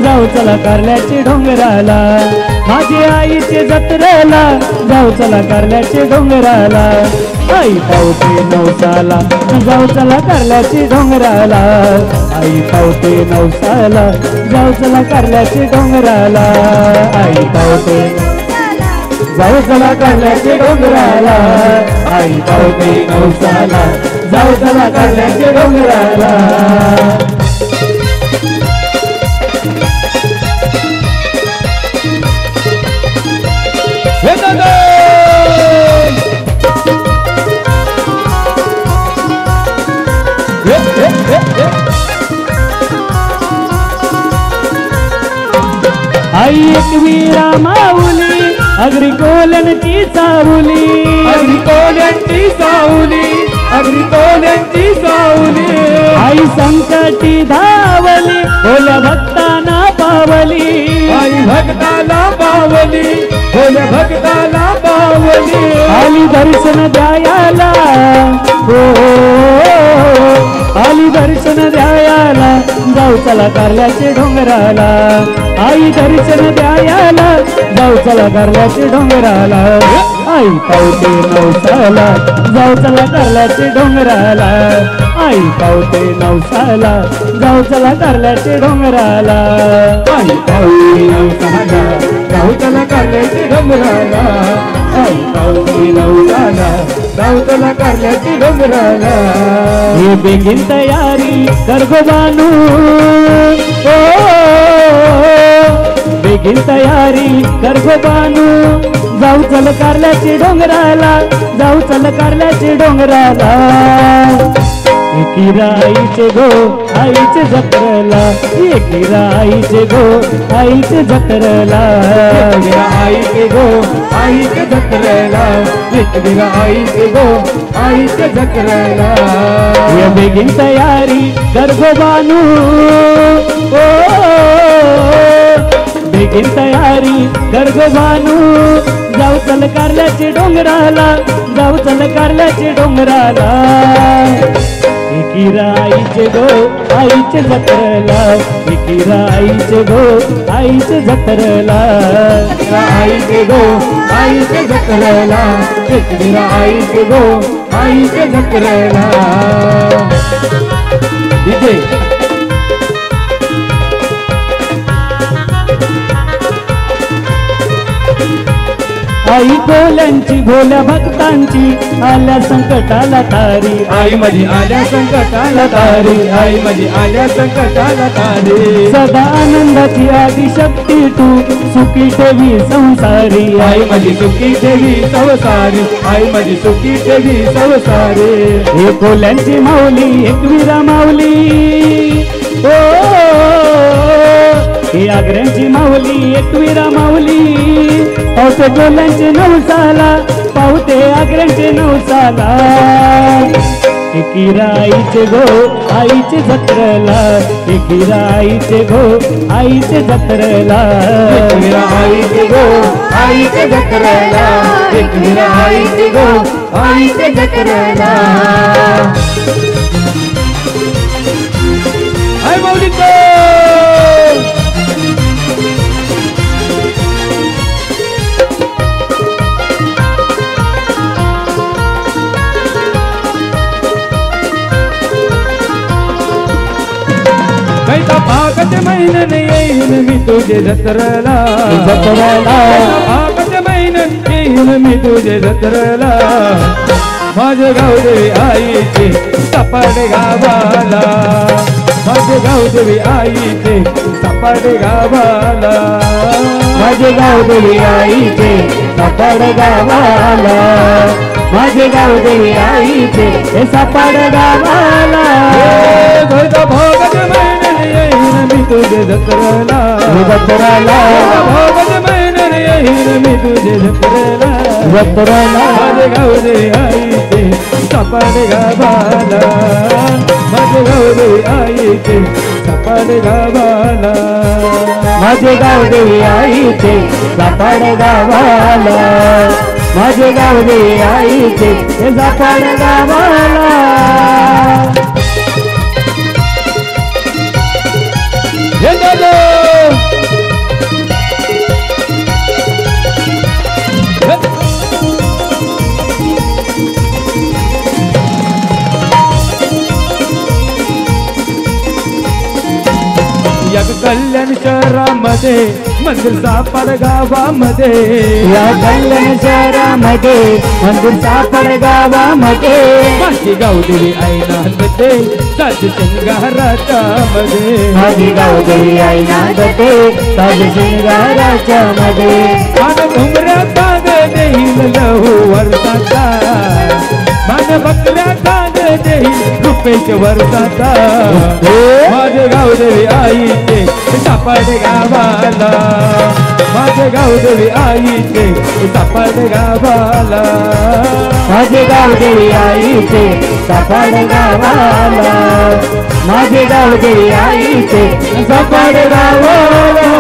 A: जाऊ चला कारल्याचे डोंगराला माझे आईचे जत्रेला जाऊ चला कारल्याचे डोंगराला आई पावते नवसाला जाऊ चला कारल्याचे डोंगराला आई पावते नवसाला जाऊ चला कारल्याचे डोंगराला आई पावते जाऊ चला कारल्याचे डोंगराला आई पावते नवसाला जाऊ चला कारल्याचे डोंगराला आई एकवीरा माऊली अग्रिकोल्यांची सावली
C: अग्निकोल्यांची सावली अग्निकोल्यांची सावली
A: आई संकटी धावली भोल्या भक्तांना पावली
C: आई भक्ताला पावली भोल्या भक्ताला पावली
A: आली दर्शन द्यायला हो आली दर्शन द्यायला जाऊ चला कारल्याचे डोंगराला आई दर्शन द्यायला जाऊ चला कारल्याचे डोंगराला आई पावते नवसाला जाऊ चला कारल्याचे डोंगराला आई पावते नवसाला जाऊ चला कारल्याचे डोंगराला
C: आई पावली नवसाला जाऊ चला कारल्याचे डोंगराला आई पावली नवसाला जाऊ चला कारल्याचे डोंगराला
A: हे बेगीन तयारी गर्भबानू ओ बेगीन तयारी गर्भबानू जाऊ चल कारल्याचे डोंगराला जाऊ चल कारल्याचे डोंगराला एकीरा आईचे गो आईचे जत्रला एकीरा आईचे गो आईचे जत्रला
C: मेरा आई के गो आई के जत्रेला मेरा आई के गो आई के जत्रेला
A: ये बेगीन तयारी गर्भबानू ओ बेगीन तयारी गर्भबानू जाऊ चल कारल्याचे डोंगराला जाऊ चल कारल्याचे डोंगराला एकीरा आईचे गो आईचे जत्रला एकीरा आईचे गो आईचे जत्रला
C: मेरा आई के गो आई के जत्रेला मेरा आई के गो आई के जत्रेला डीजे
A: आई कोल्यांची भोल्या भक्तांची आल्या संकटाला तारी.
C: आई माझी आल्या संकटाला तारी, आई माझी आल्या संकटाला तारी.
A: सदा आनंदाची आदिशक्ती तू सुखी ठेवी संसारी.
C: आई माझी सुखी ठेवी संसारी, आई माझी सुखी ठेवी संसारी.
A: हे कोल्यांची माऊली एकविरा माऊली ओ हे आग्र्यांची माऊली एकविरा माऊली. पावते कोल्यांचे नवसाला पावते आग्र्यांचे नवसाला. एकीरा आईचे गो आईचे जत्रला, एकीरा आईचे गो आईचे जत्रला.
C: एकविरा आईचे गो आईचे जत्रेला, एकविरा आईचे गो आईचे जत्रेला. आई माऊली गो. कैसा भागत महिन्यान येईन मी तुझे जत्रेला,
A: जत्रेला.
C: भागत महिन्यान येईन मी तुझे जत्रेला. माझे गावदेवी आईचे सपाटे गावाला, माझे गावदेवी आईचे सपाटे गावाला.
A: माझे गावदेवी आईचे सापड गावाला, माझे गावदेवी आईचे हे सापड गावाला.
C: कैसा भागत महिन्यान येईन मी तुझे जत्रेला,
A: जत्रेला.
C: भागत महिन्यान येईन मी तुझे जत्रेला.
A: जत्रेला.
C: माझे गावदेवी आईचे सपाटे गावाला, माझे गावदेवी आईचे सपाटे गावाला.
A: माझे गावदेवी आईचे सापड गावाला, माझे गावदेवी आईचे हे सापड गावाला.
C: हे दादा या कल्याण शहरामध्ये मंदिर सापड गावामध्ये,
A: या कल्याण शहरामध्ये मंदिर सापड गावामध्ये.
C: माझी गावदेवी आई नांदते साज शृंगाराच्या मध्ये,
A: माझी गावदेवी आई नांदते साज शृंगाराच्या मध्ये.
C: मान घुमऱ्याचा देईल लहू वर्षाचा, मान बकऱ्याचा देईल रुपेश वर्षाचा. माझे गावदेवी आईचे सापड गावाला, माझे गावदेवी आईचे सापड गावाला.
A: माझे गावदेवी आईचे सापड गावाला, माझे गावदेवी आईचे सापड गावाला.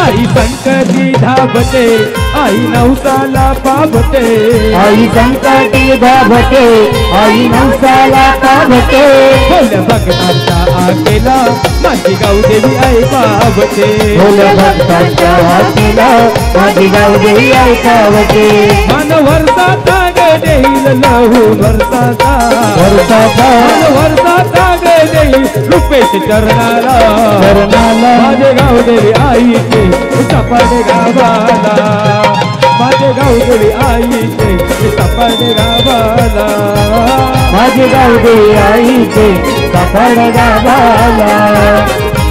C: आई संकटी धाबते, आई नवसाला पावते.
A: आई संकटी धाबते, आई नवसाला पावते.
C: भोल्या भगतांच्या आकेला माझी गावदेवी आई पावते.
A: भोल्या भक्तांच्या हातीला माझी गावदेवी आई पावते.
C: मन वर्षाचा देईल लहू वर्षाचा,
A: वर्षाचा.
C: मन वर्षाचा देईल रुपेश चरणाला.
A: चरणाला.
C: माझे गावदेवी आईचे सपाट गावाला, माझे गावदेवी आईचे सपाट गावाला.
A: माझे गावदेवी आईचे सापड गावाला,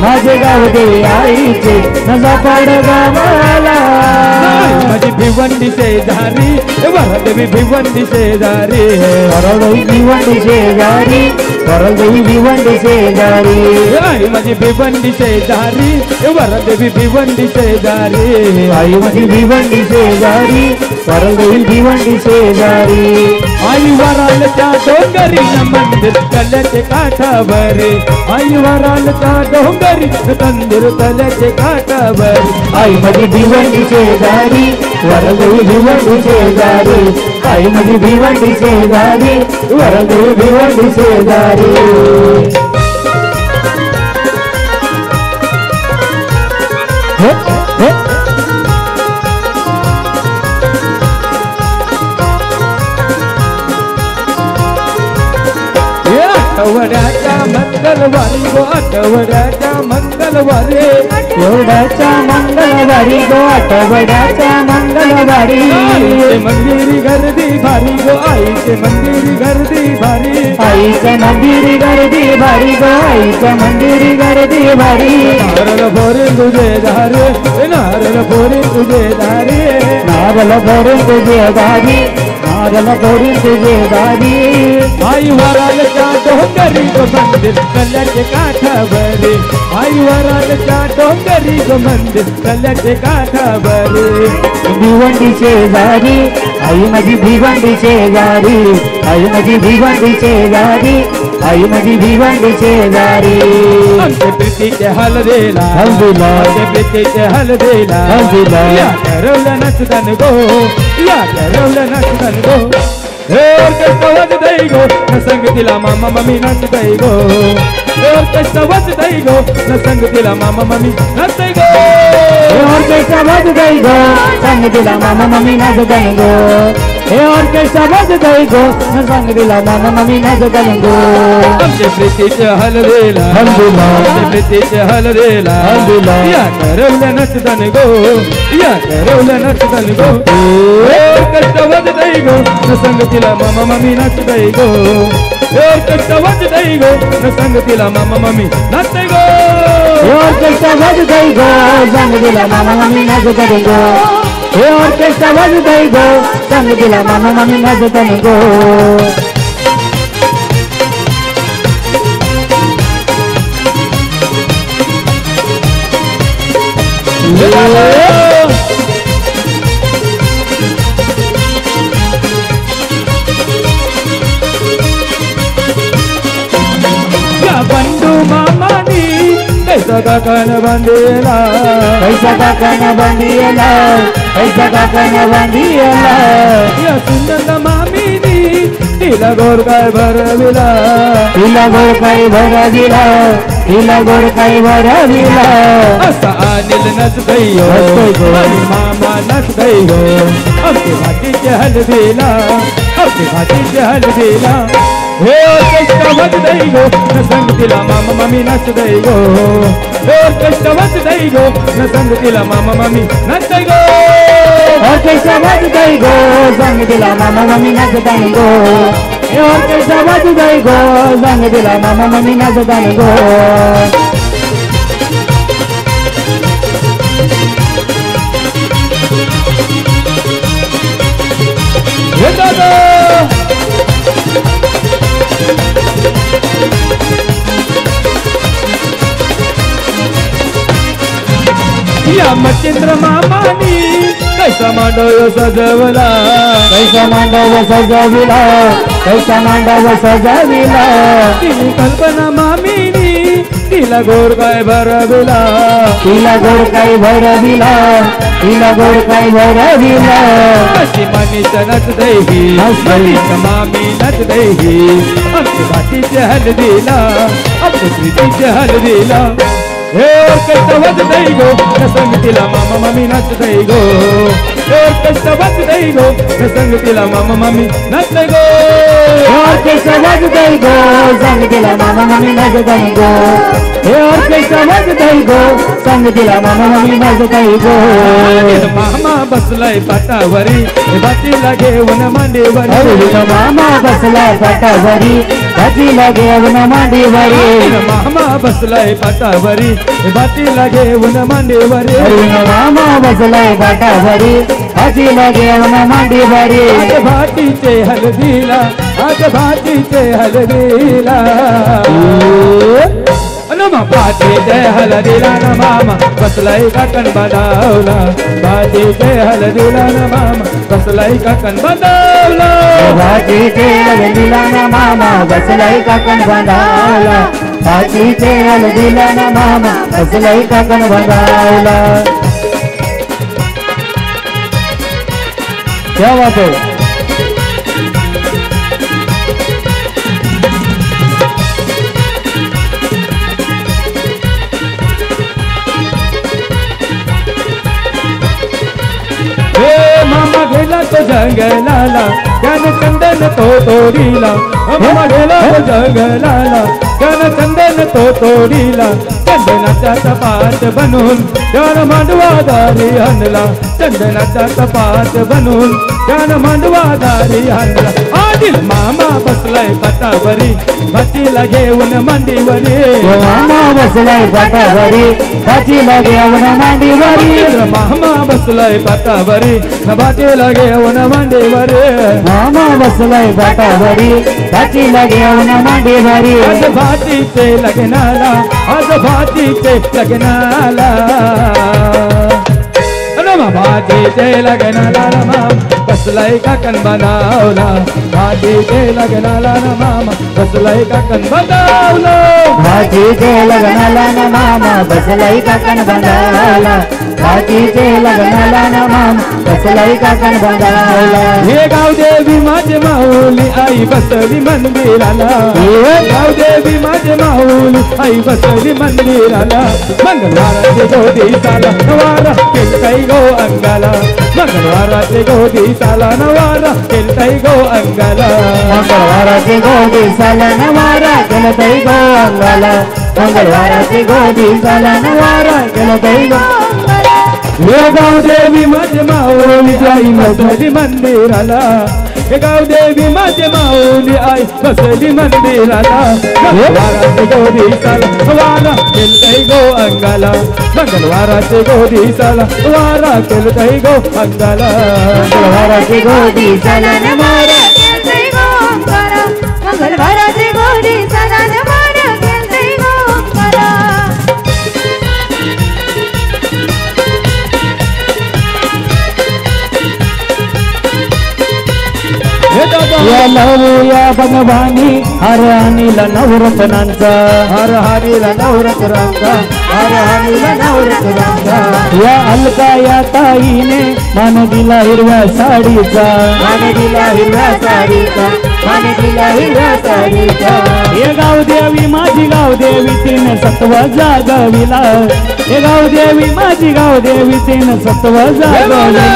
A: माझे गावदेवी आईचे सापड गावाला.
C: माझी भिवंडी शेजारी वरदेवी भिवंडी शेजारी,
A: वरदेवी भिवंडी शेजारी, वरदेवी भिवंडी शेजारी.
C: आई माझी भिवंडी शेजारी वरदेवी भिवंडी शेजारी.
A: आई माझी भिवंडी शेजारी, वरदेवी भिवंडी शेजारी.
C: आई वरालच्या डोंगरी मंदिर तल्याचे काठावर, आई वरालच्या डोंगरी मंदिर तल्याचे काठावर.
A: आई माझी भिवंडी शेजारी, वरदेवी भिवंडी शेजारी. आई माझी भिवंडी शेजारी, वरदेवी भिवंडी शेजारी.
C: मंगलवारी गो आठवड्याच्या मंगलवारी
B: एवढ्याच्या मंगळवारी गो आठवड्याच्या मंगळवारी
C: आईचे मंदिरी गर्दी भारी गो आईचे मंदिरी गर्दी भारी
B: आईच्या मंदिरी गर्दी भारी गो आईच्या मंदिरी गर्दी भारी
C: नारळ फोरे तुझे दारे नारळ फोरे तुझे दारे
B: नारळ फोडून तुझे दारी नारळ फोडून तुझे दारी
C: आई वरालच्या डोंगरी गो मंदिर कल्याचे काठावरे आई वरालच्या डोंगरी गो मंदिर कल्याचे काठावरे
B: भिवंडी शेजारी आई माझी भिवंडी शेजारी आई माझी भिवंडी शेजारी आई माझी भिवंडी शेजारी
C: आमचे प्रीतीचे हलदेला
B: हलदेला.
C: आमचे प्रीतीचे हलदेला
B: हलदेला.
C: या ठरवलं नचतान गो या ठरवलं नचतान गो हे ऑर्केस्ट्रा वाजतय गो न संगतीला मामा मामी नाचतय गो हे ऑर्केस्ट्रा वाजतय गो न संगतीला मामा मामी नाचतय गो
B: हे ऑर्केस्ट्रा वाजतय गो सांग दिला मामा मम्मी नाचताय गो हे ऑर्केस्ट्रा वाजतय गो सांग दिला मामा मम्मी नाचताय गो
C: आमचे प्रीतीचे हलदेला
B: हलदेला.
C: आमचे प्रीतीचे हलदेला
B: हलदेला.
C: या ठरवलं नचतान गो या ठरवलं नचतान गो कष्ट वाजतय गो न संगतीला मामा मामी नाचतय गो कष्ट वाजतय गो न संगतीला मामा मामी नाचतय गो
B: हे ऑर्केस्ट्रा वाजतय गो सांग दिला मामा मम्मी नाचताय गो हे ऑर्केस्ट्रा वाजतय गो सांग दिला मामा मम्मी नाचताय गो
C: या बंडू मामानी कैसा काकान बांधेला
B: पैसा काकाना बांधियला पैसा काकाना बांधियला
C: या सुंदर मामीनी तिला गोर काय भरविला
B: तिला गोड काही भरविला तिला गोड काही भरविला
C: असा अनिल नचतय गो
B: नचतय गो.
C: आणि मामा नचतय गो आमची भाटीचे हलदीला आमची भाटीचे हलदीला हे ऑर्केस्ट्रा वाजतय गो न संगतीला मामा मामी नाचतय गो हे ऑर्केस्ट्रा वाजतय गो न संगतीला मामा मामी नाचतय गो
B: ऑर्केस्ट्रा वाजतय गो सांग दिला मामा मम्मी नाचताय गो हे ऑर्केस्ट्रा वाजतय गो सांग दिला मामा मम्मी नाचताय गो
C: हे दादा या मच्छिंद्र मामानी कैसा मांडव सजवला
B: पैसा मांडव सजविला पैसा मांडव सजविला
C: तिने कल्पना मामीनी तिला गोर काय भरविला
B: तिला गोड काही भरविला तिला गोड काही भरविला
C: अशी मनीष नचतय ही
B: नचतय.
C: मनीष मामी नचतय ही आमची भाटीचे हलदीला आमची प्रीतीचे हलदीला हे ऑर्केस्ट्रा वाजतय गो न संगतीला मामा मामी नाचतय गो हे ऑर्केस्ट्रा वाजतय गो न संगतीला मामा मामी नाचतय गो
B: ऑर्केस्ट्रा वाजतय गो सांग दिला मामा मम्मी नाचताय गो हे ऑर्केस्ट्रा वाजतय गो सांग दिला मामा मम्मी नाचताय गो
C: मामा बसलाय पाटावरी भाटीला घेऊन मांडीवरी
B: अरे मामा बसलाय पाटावरी भाजीला घेऊन मांडीवरी
C: मामा बसलाय पाटावरी भाटीला घेऊन मांडीवरी
B: अरे मामा बसलाय पाटावरी भाजीला घेऊन मांडीवरी
C: आज भाटीचे हलदीला आज भाटीचे हलदीला नमा भाटीचे हलदीला न मामा बसलाय काकण बदावला भाटीचे हलदीला न मामा बसलाय काकण बदावला
B: भाजीचे हलदीला ना मामा बसलाय काकण बांधावला भाजीचे हलदीला ना मामा बसलाय काकण बांधावला क्या बात है
C: हे मामा गेला तो जंगलाला त्याने चंदन तो तोडीला मामा गेला जंगलाला त्यानं चंदन तो तोडीला चंदनाचा तपाट बनून त्यानं मांडवा दारी आणला चंदनाचा तपाट बनून त्यानं मांडवा दारी आणला आदिल मामा बसलाय पाटावरी भाचीला घेऊन मांडीवरी
B: मामा बसलाय पाटावरी भाचीला घेऊन मांडीवरी
C: मामा बसलाय पाटावरी भाचीला घेऊन मांडीवरी
B: मामा बसलाय पाटावरी भाचीला घेऊन मांडीवरी
C: आज भाचीचे लग्नाला आज भाचीचे लग्नाला भाजीचे लग्नाला माम बसलाय काकण बनावला भाजीचे लग्नाला मामा बसलाय काकण बनावला
B: भाजीचे लग्नाला न मामा बसलाय काकण बनावला भाजीचे लग्नाला न मामा बसलाय काकण बनावला
C: हे गाव देवी माझे माऊली आई बसली मंदिराला हे गाव देवी माझे माऊली आई बसली मंदिराला मंगळवाराचे गोदी साला नवारा केलताई गो अंगाला मंगळवाराचे गोदी साला नवारा केलताई गो अंगाला
B: मंगळवाराचे गोदी साला नवारा केलताई गो अंगाला मंगळवाराचे गोदी साला नवारा केलताई गो
C: हे गाव देवी माझे माऊली आई बसली मंदिराला हे गाव देवी माझे माऊली आई बसली मंदिराला मंगळवाराचे गोदी साला वारा केलताई गो अंगाला मंगळवाराचे गोदी साला वारा केलताई गो अंगाला
B: मंगळवाराचे गोदी साला नवारा
D: केलताई गो अंगाला मंगळवाराचे गोदी साला नवारा केलताई गो अंगाला
B: या लवया भगवानी हर अनिला नवरत्नांचा
C: हर हरीला नवरत्नांचा
B: हर अनिला नवरत्नांचा या अलका या ताईने मान दिला हिरव्या साडीचा मान दिला हिरव्या साडीचा मान दिला हिरव्या साडीचा हे गाव देवी माझी गाव देवी तिने सत्व जागविला हे गाव देवी माझी गाव देवी तिने सत्व जागविला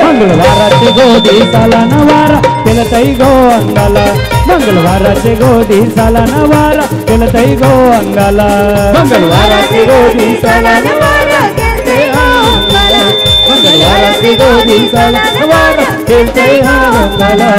B: मंगळवाराचे गोदी साला नवारा केलताई गो अंगाला मंगळवाराचे गोदी साला नवारा केलताई गो अंगाला मंगळवाराचे गोदी साला
D: नवारा केलताई गो अंगाला
B: मंगळवाराचे गोदी साला नवारा केलताई अंगाला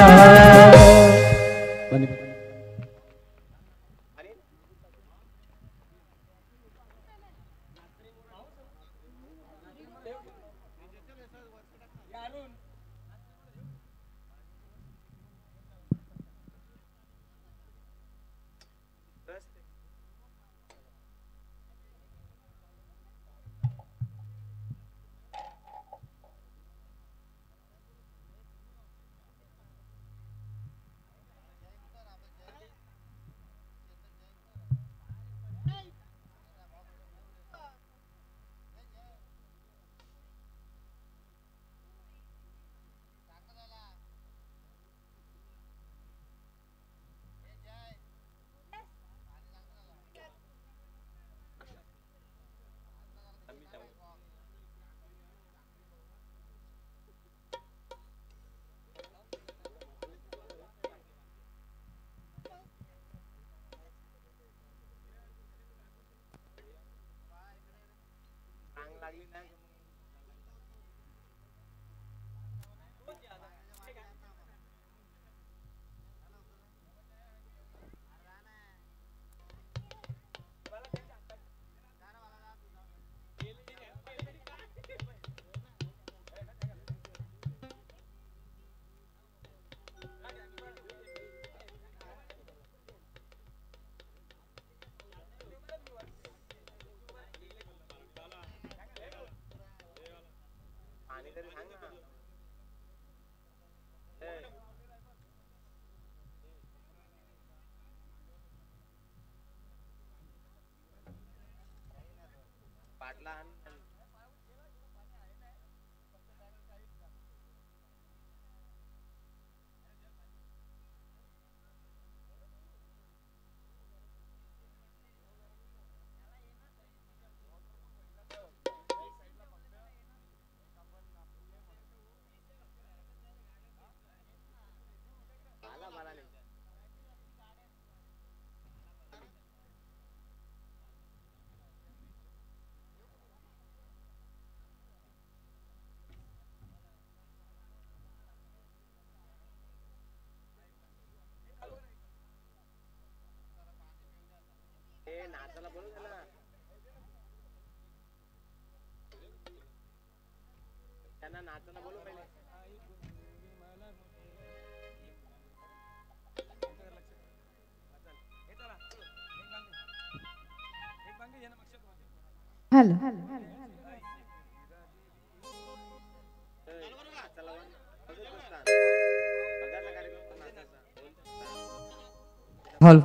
D: हॅलो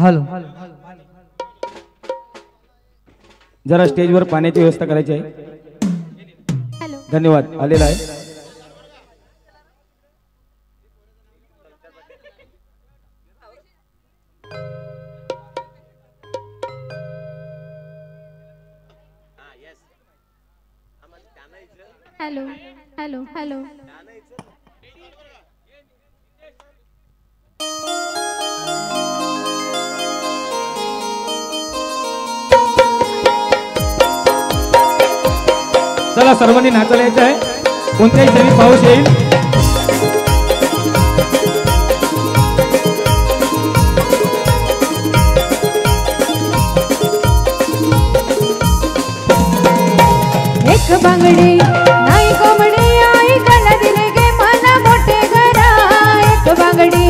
B: हॅलो हॅलो
C: जरा स्टेजवर पाण्याची व्यवस्था करायची आहे.
D: हॅलो
C: धन्यवाद. आलेला आहे.
D: हॅलो हॅलो हॅलो
C: चला सर्वांनी नाचायला यायचं आहे. कोणत्याही क्षणी पाऊस येईल.
D: एक बांगडी नाही कोंबडी आई कला दिले गे मला मोठे घरा. एक बांगडी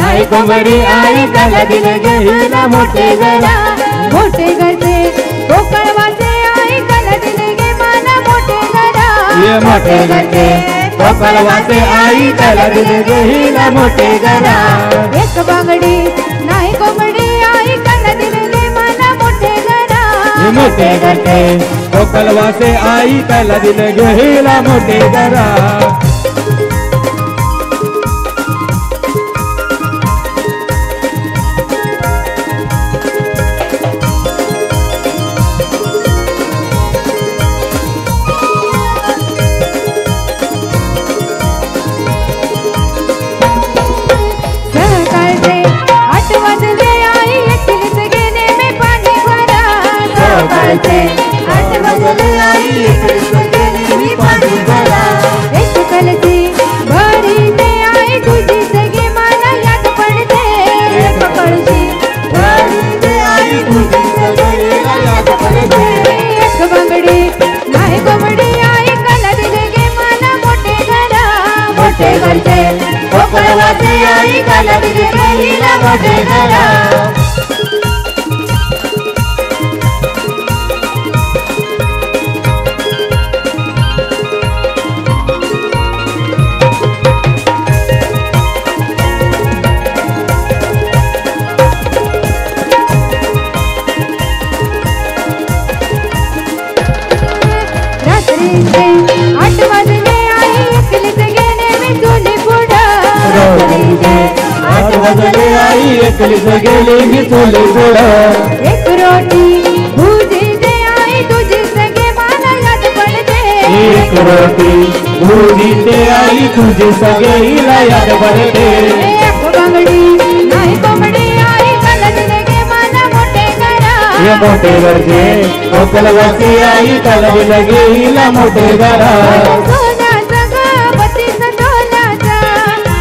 D: नाही कोंबडी आई कला दिले गे मला मोठे घरा. मोठे घरचे कोकळवाचे आई कला दिले गे मला मोठे घरा.
B: ये मोठे घरचे कोकळवाचे आई कला दिले गे हिला मोठे घरा.
D: एक बांगडी नाही कोंबडी आई कला दिले गे मला मोठे घरा.
B: ये मोठे घरचे कोकळवाचे आई कला दिले गे हिला मोठे घरा.
D: सकाळचे 8 वाजले आई एकटीच गेले मी पाणी भरा. सकाळचे 8 वाजले आई एकटीच गेले मी पाणी भरा. एक कलसी भरीते आई तुझी सगळी मला याद पडते. एक कलसी भरीते आई तुझी सगळी याद पडते. एक बांगडी नाही कोंबडी आई कला दिले गे मला मोठे घरा. मोठे घरचे कोकळवाचे आई कला दिले गे हिला मोठे घरा. रात्रीचे 8 वाजले आई एकलीच गेले मी चुली पुढं. रात्रीचे
B: 8 वाजले आई एकलीच गेली मी चुली पुढं.
D: एक रोटी भुजीचे आई तुझी सगळे मला याद पडते.
B: एक रोटी भुजीते आई तुझी सगळीला याद पडते.
D: एक बांगडी नाही कोंबडी आई कला दिले गे मला मोठे घरा.
B: ये मोठे घरचे कोकळवाचे आई कला दिले गे हिला मोठे घरा.
D: सोन्याचा ग 32 तोलाचा.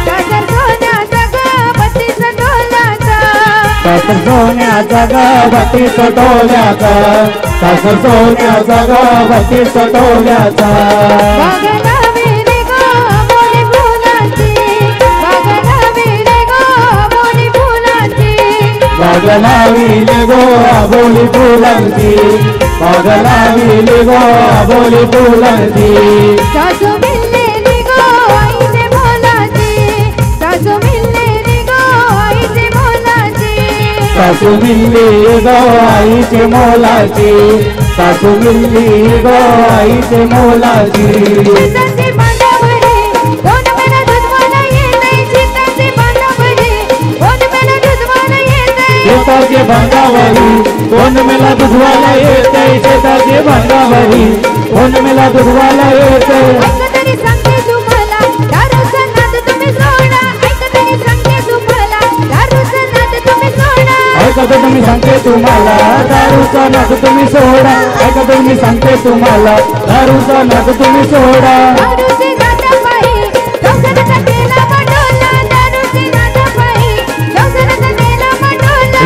D: साखर सोन्याचा ग 32 तोलाचा.
B: साखर सोन्याचा ग 32 तोल्याचा. साखर सोन्याचा ग 32 तोल्याचा.
D: बाग लावली ग बोली फुलाची. बाग लावली ग बोली फुलाची.
B: बाग लाविले गो आबोली फुलांची. बाग लाविले गो आबोली फुलांची.
D: सासू मिळलेली ग आईचे मोलाची. सासू मिळलेली ग आईचे मोलाची.
B: सासू मिल्ली गो आईचे मोलाची. सासू मिल्ली गो आईचे मोलाची.
D: शेताची बांधावरी 2 महिना दूध मला येतंय. शेताची बांधावरी 2 महिना दूध मला येतंय.
B: शेताचे भांडावरी 2 मेला दुधवाला येते. शेताचे भांडावरी 2 मेला दुधवाला येते.
D: ऐक तरी सांगते तुम्हाला दारूचा नाद तुम्ही सोडा. ऐक तरी सांगते तुम्हाला दारूचा नाद तुम्ही सोडा.
B: ऐकत मी सांगते तुम्हाला दारूचा नाद तुम्ही सोडा. ऐकत मी सांगते तुम्हाला दारूचा नाद तुम्ही सोडा.
D: दारूचे नादापायी संसाराचा केला वाटोळा. दारूचे नादापायी संसाराचा केला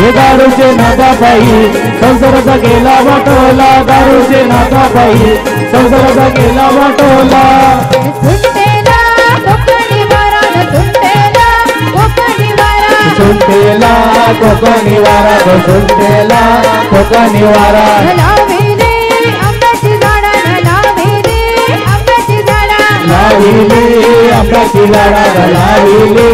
B: हे दारूचे नाता पायी संसाराचा गेला वाटोला दारूचे नाता पायी संसाराचा गेला वाटोला
D: सुंटेला कोकणी वारा सुंटेला कोकणी वारा
B: सुंटेला कोकणी वारा सुंटेला कोकणी वारा
D: लाविले आंब्याची झाडा लाविले आंब्याची झाडा
B: लाविली आंब्याची झाडा लाविली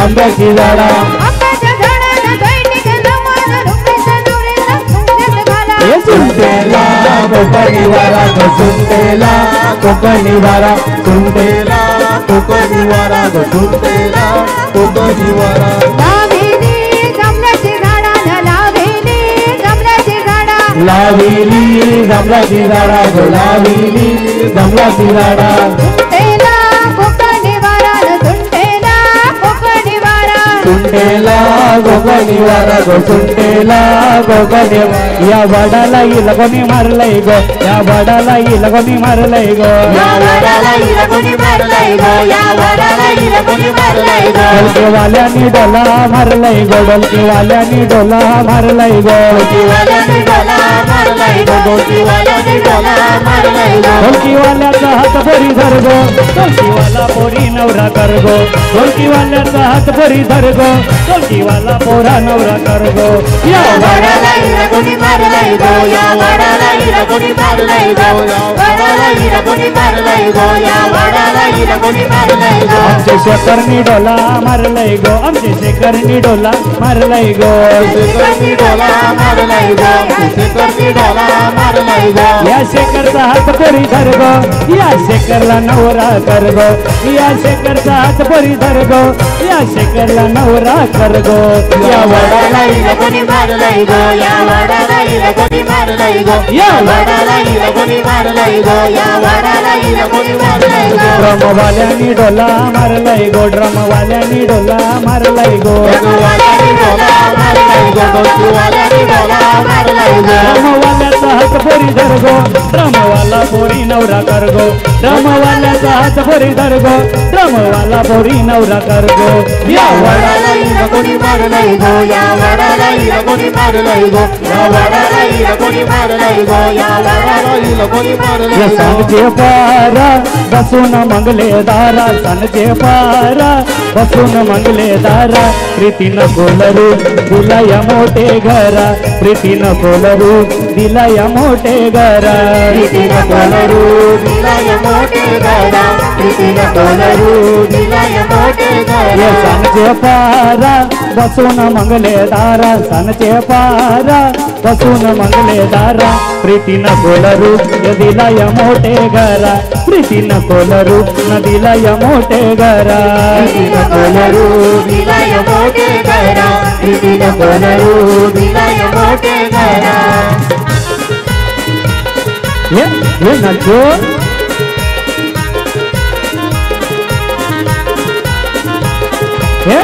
B: आंब्याची झाडा
D: आंब्याच्या झाडाला दैनिक नमन रुपीच्या नवरीला सुंदर घाला
B: हे सुंटेला कोकणी वारा सुंटेला कोकणी वारा सुंटेला कोकणी वारा सुंटेला कोकणी वारा
D: लाविली जांभळाची झाडा लाविली जांभळाची झाडा
B: लाविली जांभळाची झाडा लाविली जांभळाची झाडा
D: सुंटेला कोकणी वारा सुंटेला कोकणी वारा
B: सुंटेला कोकणी वारा सुंटेला कोकणी या वडाला हिला कोणी मारलंय ग या वडाला हिला कोणी मारलंय ग
D: या वडाला हिला कोणी मारलंय गो या वडाला हिला कोणी मारलंय गो
B: डोलकेवाल्यानी डोला मारलंय ग डोलकेवाल्यानी डोला मारलंय ग
D: डोकीवाल्याने डोला मारलंय गो डोकीवाल्याने डोला मारलंय गो
B: ढोलकीवाल्याचा हात पोरी धर गो ढोलकीवाला पोरी नवरा कर गो ढोलकीवाल्याचा हात पोरी धर गो ढोलकीवाला पोरा नवरा कर गो या
D: वडाला हिला कोणी मारलंय गो या वडाला हिला कोणी मारलंय गो वडाला हिला कोणी मारलंय गो या वडाला हिला कोणी मारलंय गो
B: आमचे शेखरनी डोला मारलंय गो आमचे शेखरनी डोला मारलंय गो
D: शेखरनी डोला मारलंय गो शेखरनी डोला मारलंय गो
B: या शेखरचा हात पोरी धर गो या शेखरला नवरा कर गो या शेखरचा हात पोरी धर गो या शेखरला नवरा कर गो या
D: वडाला हिला कोणी मारलंय गो या वडाला हिला कोणी मारलंय गो
B: या
D: वडाला हिला कोणी मारलंय गो या वडाला हिला कोणी मारलंय गो
B: ड्रमवाल्यानी डोला मारलंय गो ड्रमवाल्यानी डोला मारलंय गो
D: डोकीवाल्याने डोला मारलंय गो डोकीवाल्याने डोला मारलंय गो
B: ड्रमवाल्याचा हात पोरी धर गो ड्रमवाला पोरी नवरा कर गो ड्रमवाल्याचा हात पोरी धर गो ड्रमवाला पोरी नवरा कर गो या
D: वडाला हिला कोणी मारलंय गो या वडाला हिला कोणी मारलंय गो या वडाला हिला कोणी मारलंय गो या वडाला हिला कोणी मारलंय
B: या
D: गो
B: सांजे पारा बसून मंगले दारा सांजे पारा बसून मंगले दारा प्रीतीनं बोलरू दिला या मोठे घरा प्रीतीनं बोलरू दिला या मोठे घरा
D: प्रीतीनं बोलरू दिला या मोठे घरा प्रीतीनं बोलरू दिला या मोठे
B: या
D: घरा
B: सांजे पारा बसून मंगले दारा सांजे पारा बसून मंगले दारा प्रीतीनं बोलरू दिला या मोठे घरा प्रीतीनं बोलरू न दिला या मोठे घरा
D: प्रीतीनं बोलरू दिला या मोठे घरा प्रीतीनं बोलरू दिला या मोठे घरा
B: ये नाचो घे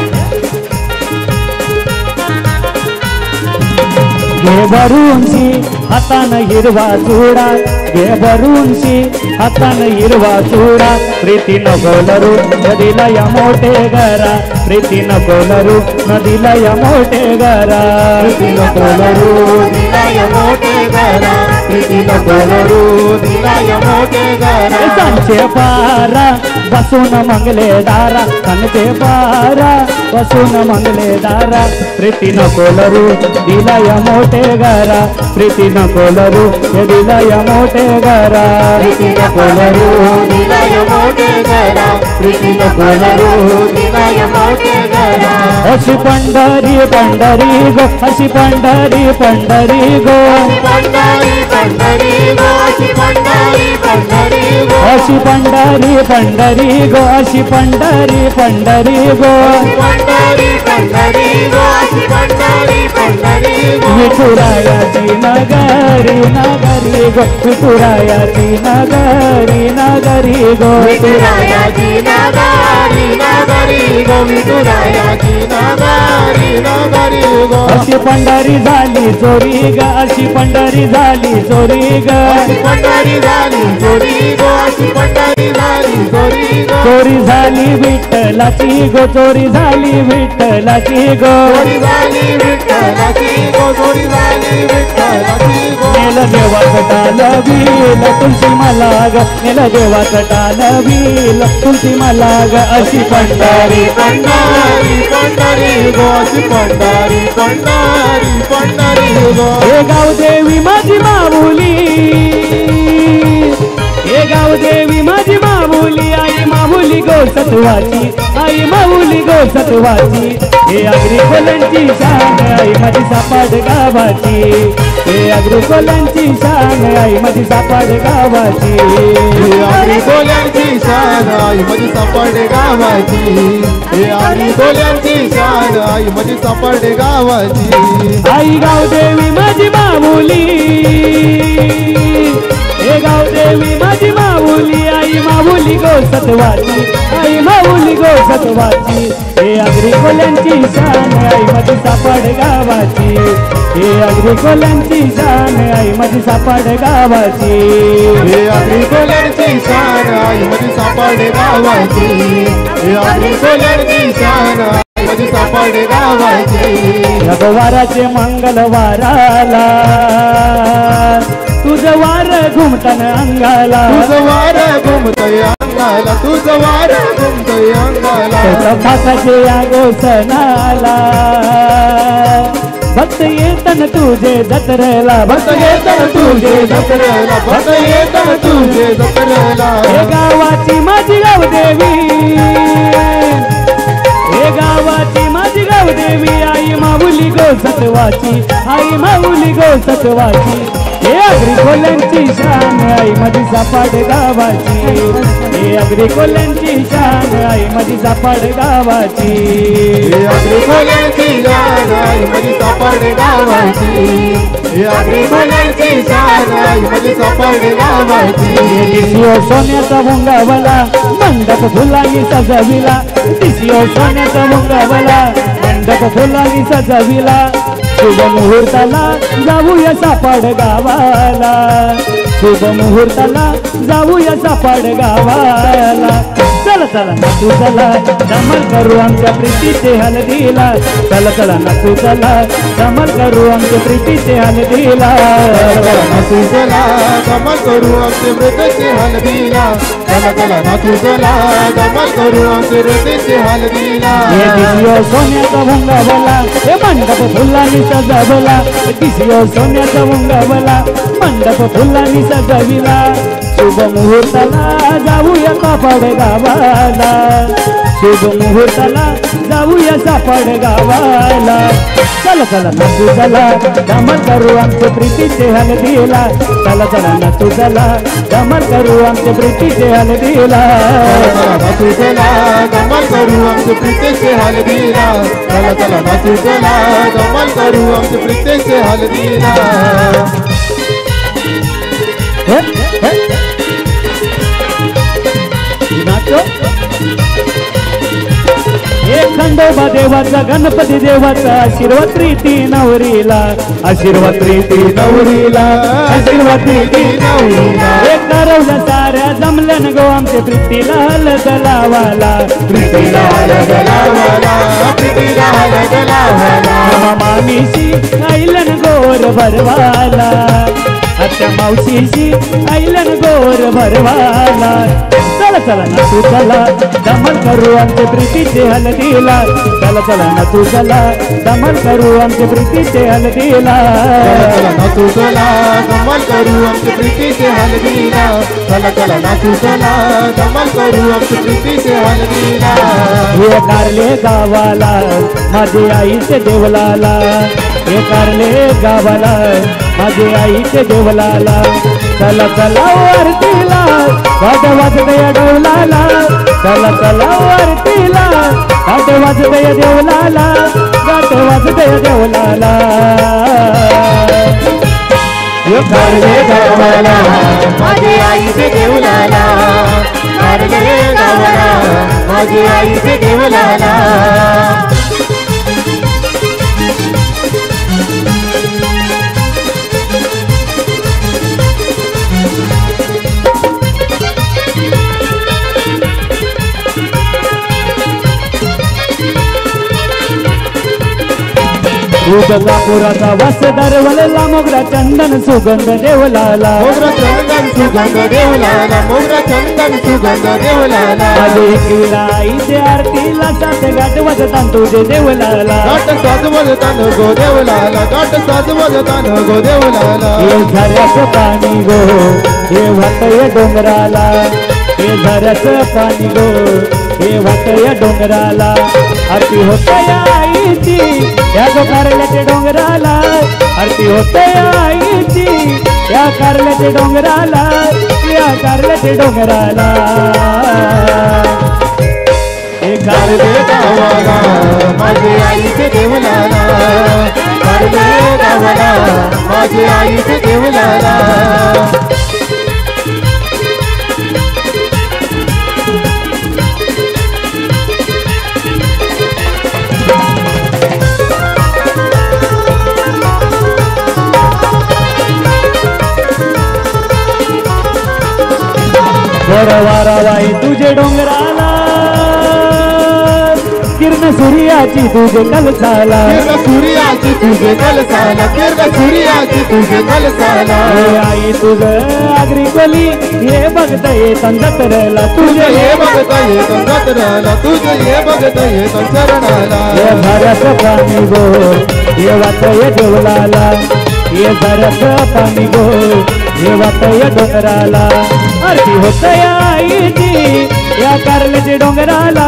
B: भरूनशी हातानं हिरवा चुडा घे भरूनशी हातानं हिरवा चुडा प्रीतीनं बोलरू नदीला या मोठे घरा प्रीतीनं बोलरू नदीला या मोठे घरा
D: प्रीतीनं बोलरू दिला या मोठे घरा प्रीतीनं बोलरू दिला या मोठे घरा
B: सांचे पारा बसून मंगले दारा सांचे पारा बसून मंगले दारा प्रीतीनं बोलरू दिला या मोठे घरा प्रीतीनं बोलरू हे दिला या मोठे घरा
D: प्रीतीनं बोलरू दिला या मोठे घरा प्रीतीनं बोलरू दिला या मोठे घरा
B: अशी पंढरी पंढरी गो अशी पंढरी पंढरी गो
D: पंढरी पंढरी गो अशी पंढरी पंढरी गो
B: अशी पंढरी पंढरी गो अशी पंढरी पंढरी गो
D: पंढरी पंढरी गो अशी पंढरी पंढरी गो
B: विठुरायाची नगरी नगरी गो विठुरायाची नगरी नगरी गो
D: विठुरायाची नगरी नगरी गो विठुरायाची नगरी नगरी गो
B: अशी पंढरी झाली चोरी ग अशी पंढरी झाली चोरी ग
D: अशी पंढरी झाली चोरी गो अशी पंढरी झाली चोरी गो
B: चोरी झाली विठ्ठलाची गो चोरी झाली विठ्ठलाची गो
D: चोरी झाली विठ्ठलाची
C: जोडी झाली विठ्ठलाची गो.
B: नेल देवा कटाल बील तुलसी मला ग नेल देवा कटाल बील तुलसी मला ग अशी पंढरी
C: पंढरी पंढरी गो अशी पंढरी पंढरी पंढरी गो.
B: हे गाव देवी माझी माऊली हे गाव देवी माझी माऊली आई माऊली गो सत्वाची आई माऊली गो सत्वाची हे आगरी कोल्यांची शान आई माझी सापाड गावाची हे आगरी कोल्यांची शान आई माझी सापाड गावाची
C: हे आगरी कोल्यांची शान आई माझी सापडे गावाची. हे आगरी कोल्यांची शान आई माझी सापडे गावाची.
B: आई गाव देवी माझी माऊली हे गाव देवी माझी माऊली आई माऊली गो सत्वाची आई माऊली गो सत्वाची हे आगरी कोल्यांची शान आई माझी सापड गावाची हे आगरी कोल्यांची शान आई माझी सापड गावाची.
C: हे आगरी कोल्यांची शान आई माझी सापडे गावाची. हे आगरी कोल्यांची शान आई माझी सापडे गावाची.
B: वाराचे मंगलवाराला तुझं वार घुमतान अंगाला
C: तुझं वार घुमतय अंगाला तुझं वार घुमतय अंगाला.
B: फासाचे या गोसनाला भक्त येतन तुझे जत्रेला
C: भक्त येतन तुझे जत्रेला भक्त येतन तुझे जत्रेला.
B: हे गावाची माझी गावदेवी हे गावाची माझी गावदेवी आई माऊली गो सत्वाची आई माऊली गो सत्वाची हे आगरी कोल्यांची शान आई माझी सापाड गावाची हे आगरी कोल्यांची शान आई माझी सापाड गावाची.
C: हे आगरी कोल्यांची शान आई माझी सापडे गावाची. हे आगरी कोल्यांची शान आई माझी सापडे गावाची.
B: दिसियो सोन्याचा मुंगावला मंडप फुलांनी सजविला दिसियो सोन्याचा मुंगावला मंडप फुलांनी सजविला. शुभ मुहूर्ताला जाऊया सापाड गावाला शुभ मुहूर्ताला जाऊया सापाड गावाला. चला चला नातू चला धमाल करू आमच्या प्रीतीचे हलदीला चला चला नातू चला धमाल करू आमच्या प्रीतीचे हलदीला.
C: नातू चला धमाल करू आमचे मृतचे हलदीला. चला चला नातू चला धमाल करू आमचे मृतचे हलदीला.
B: हे दिसियो सोन्याचा मुंगावला हे मंडप फुलांनी सजवला दिसियो सोन्याचा मुंगावला मंडप फुलांनी सजविला. शुभ मुहूर्ताला जाऊया सापाड गावाला शुभ मुहूर्ताला जाऊया सापाड गावाला. चला चला नातू चला धमाल करू आमचे प्रीतीचे हलदीला चला चला नातू चला धमाल करू आमचे प्रीतीचे हलदीला.
C: नातू चला धमाल करू आमचे प्रीतीचे हलदीला. चला चला नातू चला धमाल करू आमचे प्रीतीचे हलदीला.
B: हे खंडोबा देवाचा गणपती देवाचा आशीर्वाद प्रीती नवरीला आशीर्वाद प्रीती नवरीला आशीर्वाद प्रीती नवरीला. हे करवलं साऱ्या जमल्यान गो आमचे प्रीतीला हलद लावाला प्रीतीला हलद लावाला
C: प्रीतीला हलद लावाला.
B: मामीशी आईलन गोर भरवाला आत्या मावशीशी आईलन गोर भरवाला. चला चला नातू चला धमाल करू आमचे प्रीतीचे हलदीला चला चला नातू चला धमाल करू आमचे प्रीतीचे हलदीला.
C: चला नातू चला धमाल करू आमचे प्रीतीचे हलदीला. चला चला नातू चला धमाल करू आमचे प्रीतीचे हलदीला.
B: हे कारले गावाला माझे आईचे देवलाला हे कारले गावाला माझे आईचे देवलाला. चला चला आरतीला वाट वाजते डोलाला चला चला आरतीला वाट वाजते देवलाला वाट वाजते देवलाला.
C: कारले गावाला माझी आईचे देवलाला. कारले गावाला माझी आईचे देवलाला.
B: दूध कापुराचा वास दरवलला मोगरा चंदन सुगंध देवलाला
C: मोगरा चंदन सुगंध देवलाला मोगरा चंदन सुगंध देवलाला
B: आले किला आईचे आरतीला साथ गाठवत तुझे देवलाला
C: गाठ साजवतान गो देवलाला गाठ साजवतान गो देवलाला
B: हे झऱ्याचं पाणी गो हे वाटय डोंगराला हे झऱ्याचं पाणी गो हे वाटय डोंगराला आरती होतय आईची या गो कारल्याच्या डोंगराला आरती होतय आईची या कारल्याच्या डोंगराला या कारल्याच्या डोंगराला हे
C: कारले गावाला माझे आईचे देवलाला कारले गावाला माझे आईचे देवलाला
B: वारावाई तुझे डोंगराला किरण सूर्याची तुझे कलसाला
C: किरण सूर्याची तुझे कलसाला किरण सूर्याची तुझे कलसाला
B: हे आई तुझं आगरी कोली हे बघता येत जत्रला
C: तुझे हे बघता येत जत्राला तुझे हे बघता येत चरणाला
B: हे झऱ्याचं पाणी गो हे वाटय देवलाला हे झऱ्याचं पाणी गो हे वाटय डोंगराला आरती होतय आईची या कारल्याच्या डोंगराला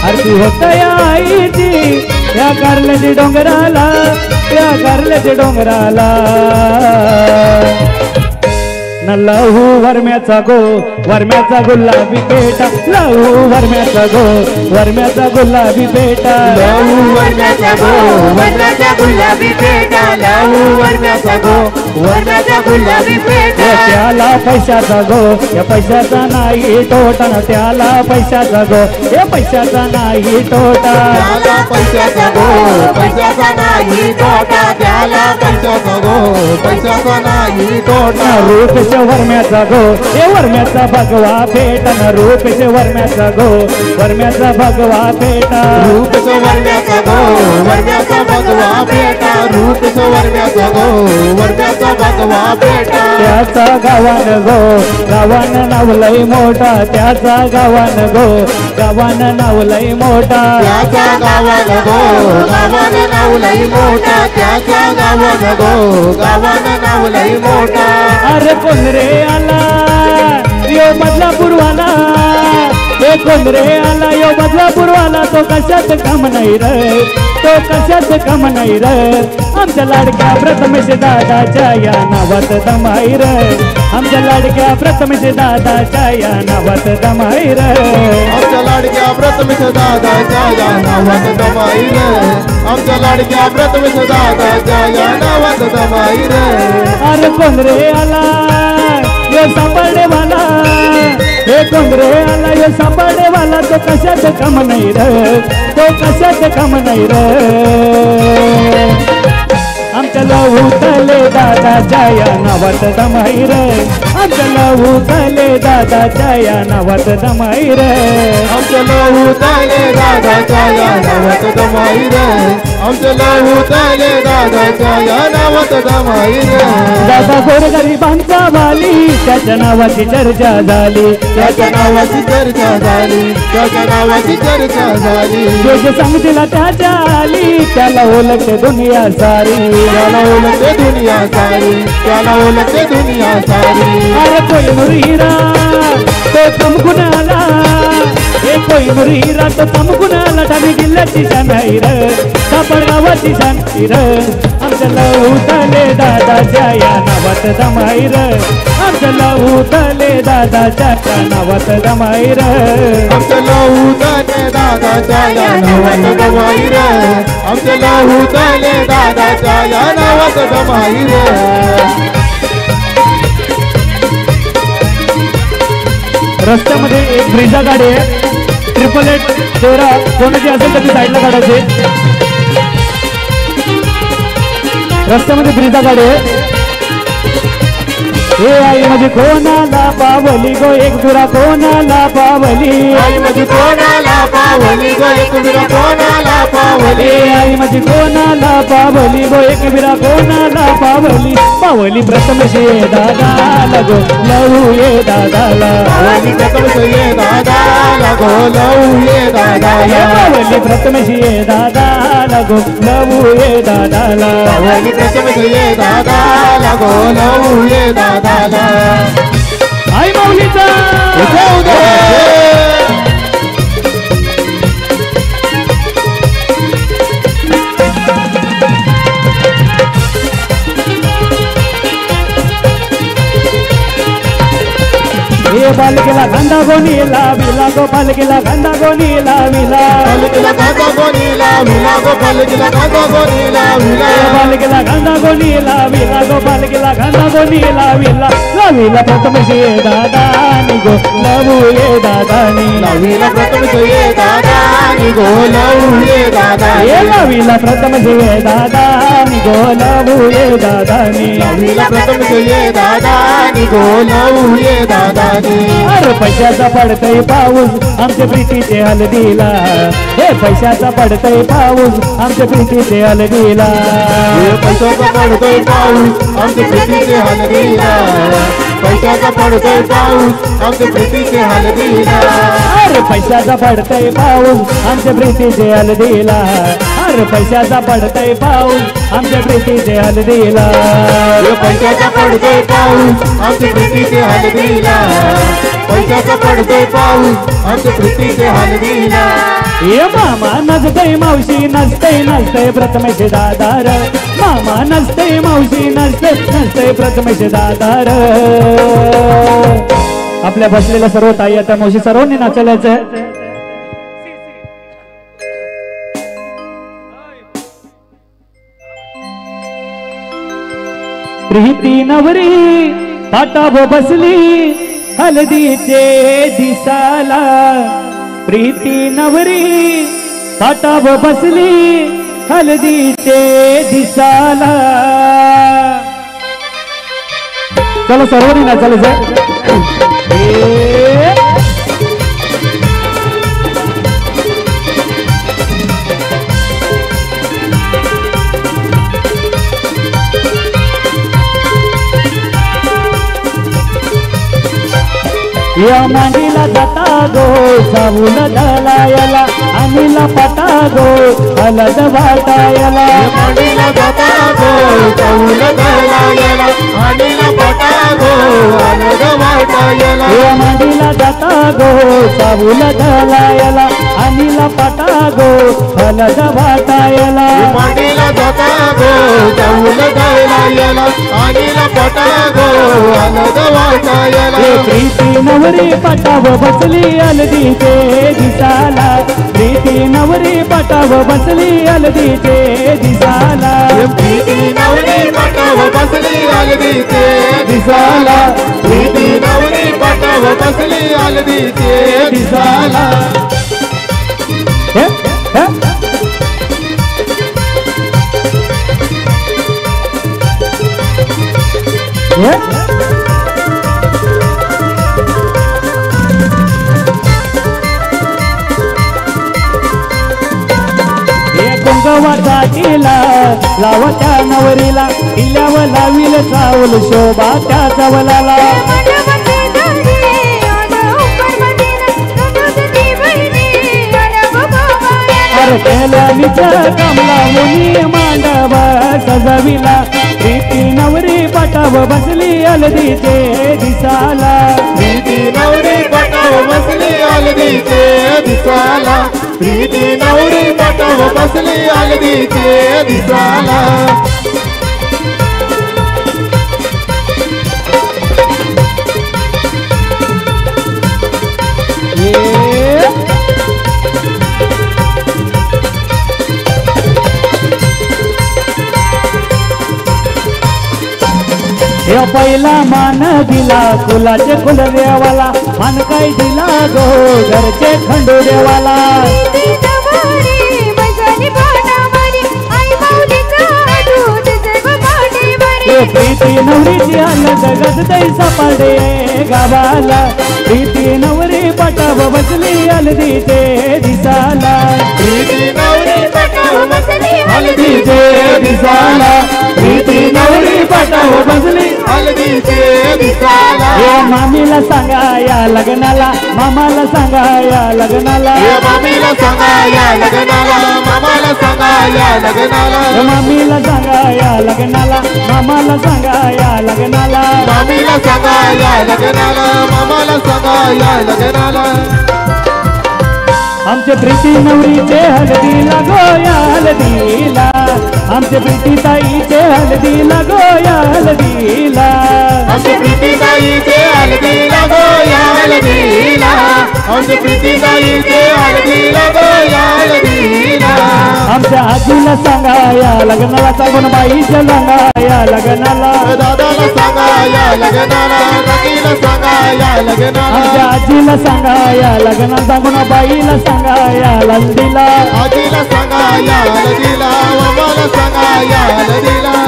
B: आरती होतय आईची या कारल्याच्या डोंगराला या कारल्याच्या डोंगराला न लहू वरम्याचा गो वरम्याचा गुलाबी पेटा लहू वरम्याचा गो वरम्याचा गुलाबी पेटा
C: लावू वर्णाचा गो वर्णाचा गुलाबी पेटा लावू वर्णाचा गो वर्णाचा गुलाबी पेटा
B: त्याला पैशाचा गो या पैशाचा नाही तोटा ना त्याला पैशाचा गो या पैशाचा नाही तोटा
C: त्याला पैशाचा गो पैशाचा नाही तोटा त्याला पैशाचा गो पैशाचा नाही तोटा
B: रूपेश वर्म्याचा गो हे वर्म्याचा भगवा पेटा ना रूपेश वर्म्याचा गो वर्म्याचा भगवा पेटा
C: रूप वर्ण्याचा गो वर्ण्याचा भगवा पेटा रूप वर्ण्याचा गो वर्ण्याचा भगवा पेटा
B: त्याचा गावान गो गावान नावलय मोठा त्याचा गावान गो गावान नावलय मोठा
C: त्याच्या गावाला गो गावानं नावलई मोठा त्याच्या गावानं गो गावानं नावलई मोठा
B: अरे कोण रे आला यो बदलापूरवाला हे कोण रे आला यो बदलापूरवाला तो कशात काम नाही रे तो कशात काम नाही रे आमच्या लाडक्या प्रथमेश दादाच्या या नावात दमाई रे आमच्या लाडक्या प्रथमेश दादाच्या या नावात दमाई रे
C: आमच्या लाडक्या प्रथमेश दादाच्या या नावात दमाई रे आमच्या लाडक्या प्रथमेश दादाच्या या नावात दमाई रे
B: अरे कोण रे आला यो सांभाळणे वाला हे कोण रे आला यो सांभाळणे वाला तो कशात काम नाही रे तो कशात काम नाही रे आमच्या लवतले दादाच्या या नावात दमाई रे आमच्या लवतले दादाच्या या नावात दमाई रे
C: आमच्या लहूताले दादाच्या या नावात दमाई रे आमच्या लहूताले दादाच्या या नावात दमाई रे
B: दादा गोरगरिबांचा वाली त्याच्या नावाची चर्चा झाली
C: त्याच्या नावाची चर्चा झाली त्याच्या नावाची चर्चा झाली
B: जो जे सांगतीला त्याच्या आली त्याला ओळखते दुनिया सारी
C: त्याला ओळखते दुनिया सारी त्याला ओळखते दुनिया सारी
B: अरे कोई मुरीरा तो चमकून आला हे कोई मुरीरा तो चमकून आला ठाणे जिल्ह्याची शानाई र सापड गावाची शांती र आमच्या लवतले दादाच्या या नावात दमाई र आमच्या लवतले दादाच्या या नावात दमाई र
C: आमच्या लहूताले दादाच्या या नावात दमाई रे आमच्या लहूताले दादाच्या या नावात दमाई रे
B: रस्त्यामध्ये एक ब्रिजा गाडी आहे 888 कोणाची असेल तर ती साईडला काढायची रस्त्यामध्ये ब्रिजा गाडी आहे हे आई माझी कोणाला पावली गो एक बिरा कोणाला पावली
C: आई माझी कोणाला पावली गो एक बिरा कोणाला पावली
B: हे आई माझी कोणाला पावली गो एक बिरा कोणाला पावली पावली प्रथम शे दादा लगो लहू ये दादाला
C: पावली प्रथम ये दादा लगो लहू ये दादाला
B: पावली प्रथम शे दादा लगो लहू ये दादाला
C: पावली प्रथम ये दादा लगो लहू ये दादाला
B: आई माऊलीचा हे बालकेला कांदा गोणी लाविला गो बालकेला कांदा गोणी लाविला
C: पालकीला कांदा गोणी लाविला गो पालकीला कांदा गोणी लाविला
B: बालकेला कांदा गोणी लाविला गो बालकेला कांदा गोणी लाविला लाविला प्रथम शे दादा गो लवू ये दादानी
C: लाविला प्रथम ये दादा गो लहू ये दादा
B: हे लाविला प्रथम शे दादा गो लवू ये दादानी
C: लाविला प्रथम ये दादा गो लहू ये दादा
B: अरे पैशाचा पडतय पाऊस आमच्या प्रीतीचे हलदीला हे पैशाचा पडतय पाऊस आमच्या प्रीतीचे हलदीला
C: पैशाचा पडतोय पाऊस आमच्या प्रीतीचे हलदीला पैशाचा पडतोय पाऊस आमच्या प्रीतीचे हलदीला
B: अरे पैशाचा पडतय पाऊस आमच्या प्रीतीचे हलदीला अरे पैशाचा पडतय पाऊस आमच्या प्रीतीचे हलदीला
C: पैशाचा पडतोय पाऊस आमच्या प्रीतीचे हलदीला पैशाचा पडतोय पाऊस आमच्या प्रीतीचे हलदीला
B: ये मामा नसतय मावशी नसतय नसतय प्रथमेश दादार मामा नसतय मावशी नसतय प्रथमेश दादार आपल्या बसलेल्या सर्व ताई आता मावशी सर्वांनी नाचायलाच प्रीती नवरी पाटाव बसली हलदीचे दिसाला प्रीती नवरी पाटाव बसली हलदीचे दिसाला चला सर्वांनी नाचायचं या मांडीला जाता गो सावून दलायला अनिला पटा गो हलद वाटायला
C: मांडीला जाता गो चाऊल दलायला अनिला पटा गो हलद वाटायला
B: या मांडीला जाता गो सावून दलायला अनिला पटा गो हलद वाटायला
C: मांडीला जाता गो चाऊल दलायला अनिला पटा गो हलद वाटायला
B: प्रीती नवरी पटाव बसली हलदीचे दिसाला प्रीती नवरी पटाव बसली हलदीचे दिसाला
C: प्रीती नवरी पटाव बसली हलदीचे दिसाला प्रीती नवरी पटाव बसली हलदीचे दिसाला
B: हे, हे. हे. कुंकवाचा टिला लावत्या नवरीला टिल्यावर लावील चावल शोभा त्या चवलाला अरे केल्या विचार कमला मुनी मांडव सजविला प्रीती नवरी पटाव बसली हलदीचे दिसाला
C: प्रीती नवरी पटाव बसली हलदीचे दिसाला प्रीती नवरी पटाव बसली हलदीचे दिसाला
B: हे पहिला मान दिला फुलाचे फुल देवाला मान काय दिला गो घरचे खंडू देवाला प्रीती प्रीती नवरीची हलत गजते सापडे गावाला प्रीती नवरी पटाव बसली हलदीचे दिसाला
C: प्रीती नवरी
D: पटाव बसली
B: हलदीचे दिसाला प्रीती नवरी पटाव बसली
C: हलदीचे दिसाला
B: मामीला सांगा या लग्नाला मामाला सांगा या लग्नाला
C: मामीला सांगा या लग्नाला मामाला सांगा या लग्नाला
B: मामीला सांगा या लग्नाला मामाला सांगा या लग्नाला
C: मामीला सांगा या लग्नाला मामाला सांगा या लग्नाला
B: आमचे प्रीती नवरीचे हलदीला गोया हलदीला आमचे प्रीती ताईचे हलदीला गोया हलदीला
C: आमचे प्रीती ताईचे हलदीला गोया हलदीला आमचे प्रीती ताईचे हलदीला गोया हलदीला
B: आमच्या आजीला सांगा या लग्नाला सांगून बाईच्या सांगा या लग्नाला
C: दादाला सांगा या लग्नाला काकीला सांगा या लग्नाला
B: आमच्या आजीला सांगा या लग्नाला सांगून बाईला सांगा या लंदीला
C: आजीला सांगा या हलदीला मामाला सांगा या हलदीला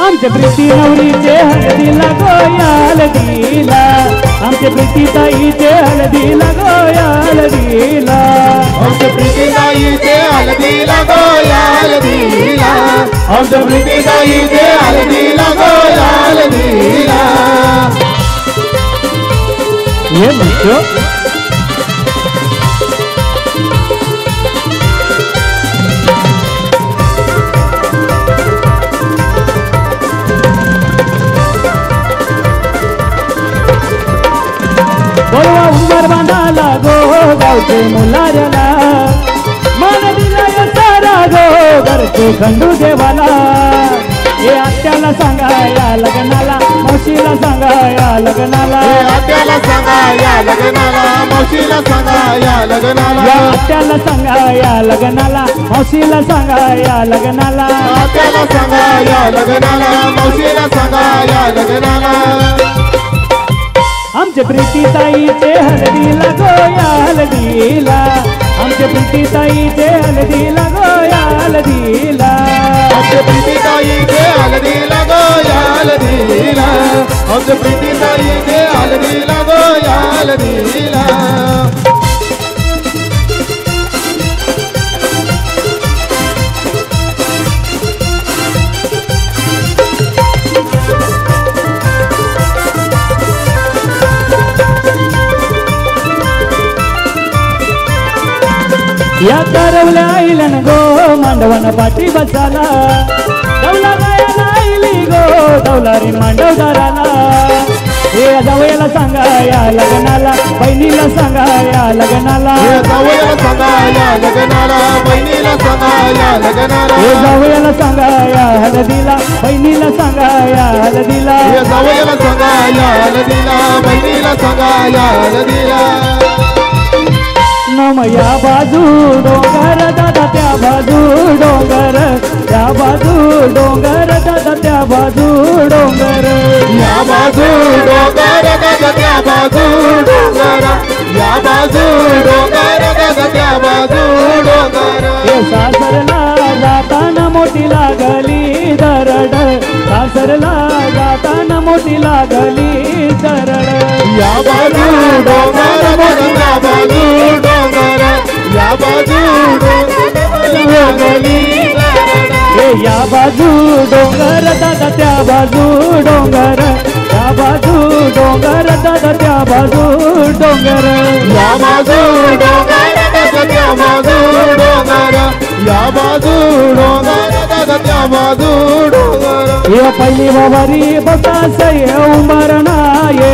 B: आमच्या प्रीती नवरीचे हळदीला गोया हळदीला आमच्या प्रीती ताईचे हळदीला गोया हळदीला
C: आमच्या प्रीती ताईचे हलदीला गोया हलदीला आमच्या प्रीती ताईचे हलदीला गोया हलदीला
B: ये म्हणतो बोलवा उंबर बांधाला गो गावचे मुलाऱ्याला मन दिला या सारा गो घरचे खंडू देवाला हे आत्याला सांगा या लग्नाला मावशीला सांगा या लग्नाला
C: आत्याला सांगा या लग्नाला मावशीला सांगा या लग्नाला
B: या आत्याला सांगा या लग्नाला मावशीला सांगा या लग्नाला
C: आत्याला सांगा या लग्नाला मावशीला सांगा या लग्नाला
B: आमचे प्रीती ताईचे हळदीला गोया हळदीला आमचे प्रीती ताईचे हळदीला गोया हळदीला
C: आमच्या प्रीती ताईचे हलदीला गोया हलदीला आमच्या प्रीती ताईचे हलदीला गोया हलदीला
B: या करवल्या आईलन गो मांडवन पाठी बसाला डवला गायला आईली गो डवलारी मांडवदाराला हे जावयाला सांगा या लग्नाला बहिणीला सांगा या लग्नाला
C: जावयाला सांगा या लग्नाला बहिणीला सांगा या लग्नाला
B: हे जावयाला सांगा या हळदीला बहिणीला सांगा या हळदीला
C: जावयाला सांगा या हलदीला बहिणीला सांगा या हलदीला
B: नम या बाजू डोंगर दादा त्या बाजू डोंगर त्या बाजू डोंगर दादा त्या बाजू डोंगर
C: या बाजू डोंगर दादा त्या बाजू डोंगर या बाजू डोंगर दादा त्या बाजू डोंगर
B: हे सासरला जाताना मोठी लागली दरड सासरला जाताना मोठी लागली दरड
C: या बाजू डोंगर दादा त्या बाजू डोंगर या बाजू डोंगर
B: हे या बाजू डोंगर दादा त्या बाजू डोंगर त्या बाजू डोंगर दादा त्या बाजू डोंगर
C: या बाजू डोंगर दादा त्या बाजू डोंगर या बाजू डोंगर दादा त्या बाजू डोंगर
B: ये पहिली बाबारी बकास ये उंबरणा ये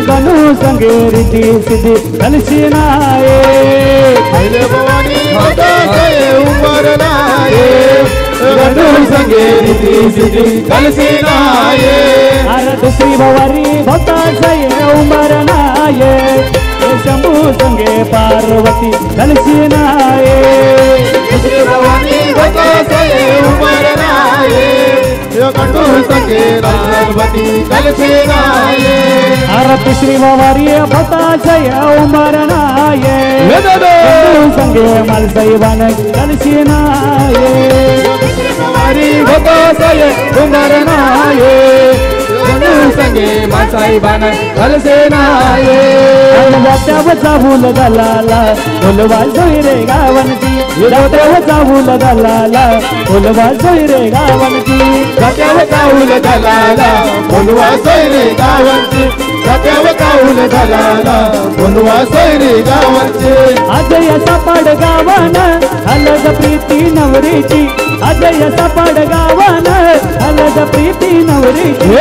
B: गणू संगे रिधी सिद्धी कलशी नाये
C: पहिले भवानी माता से उमर नाये गणू संगे रिधी सिद्धी कलसी नाये
B: अरे दुसरी बाबारी बकास ये उंबरणा ये शंभू संगे पार्वती कलशी नाये
C: दुसरी भवानी माता से उमर नाये गणू संगे पार्वती कलसी नाये
B: अरे तिसरी बाबारी बकास ये उंबरणा ये संगे मालसाई बान कलशी नाये
C: हरी भगवत गोंधळ नाये सोनू संगे मासाई बाना हलसे नाये
B: जात्यावचा भूल गलाला बोलवा जोई रे गावनची जात्यावचा भूल गलाला बोलवा जोई रे गावनची
C: जात्याव काऊल घालाला बोलवा सोयरे गावांचे जात्याव काऊल घालाला बोलवा सोयरे गावांचे
B: अजय सापाड गावान अलग प्रीती नवरीची अजय सापाड गावान अलग प्रीती नवरीची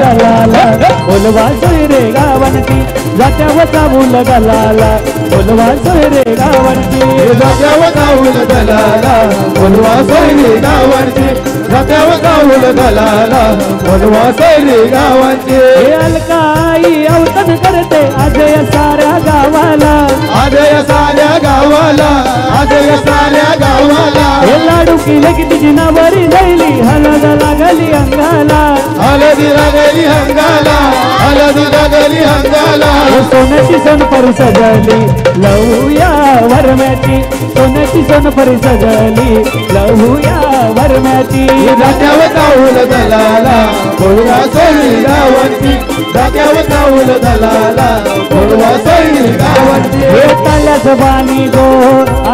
B: गलाला बोलवा जोई रे गावनची जात्यावचा भूल गलाला बोलवा जोई रे गावनची
C: जात्याव काऊल घालाला बोलवा सोयरे गावांचे जात्याव काऊल घालाला बोलवा सोयरे गावांचे
B: हे अलकाई अवतन करते अजय साऱ्या गावाला
C: आजय साऱ्या गावाला आजय साऱ्या गावाला
B: हे लाडू किले की तिची नावारी जायली हलद लागली अंगाला
C: हलदी लागली हंगाला हलदी लागली हंगाला
B: हे सोन्याची सोनपरी सजली लवूया वरम्याची सोन्याची सोनपरी सजली लवूया वरम्याची
C: जात्याव काऊल दलाला बोलवा सोयरी गावांची जात्याव काऊल दलाला बोलवा सोयरी गावांची
B: हे ताल्याच बाणी गो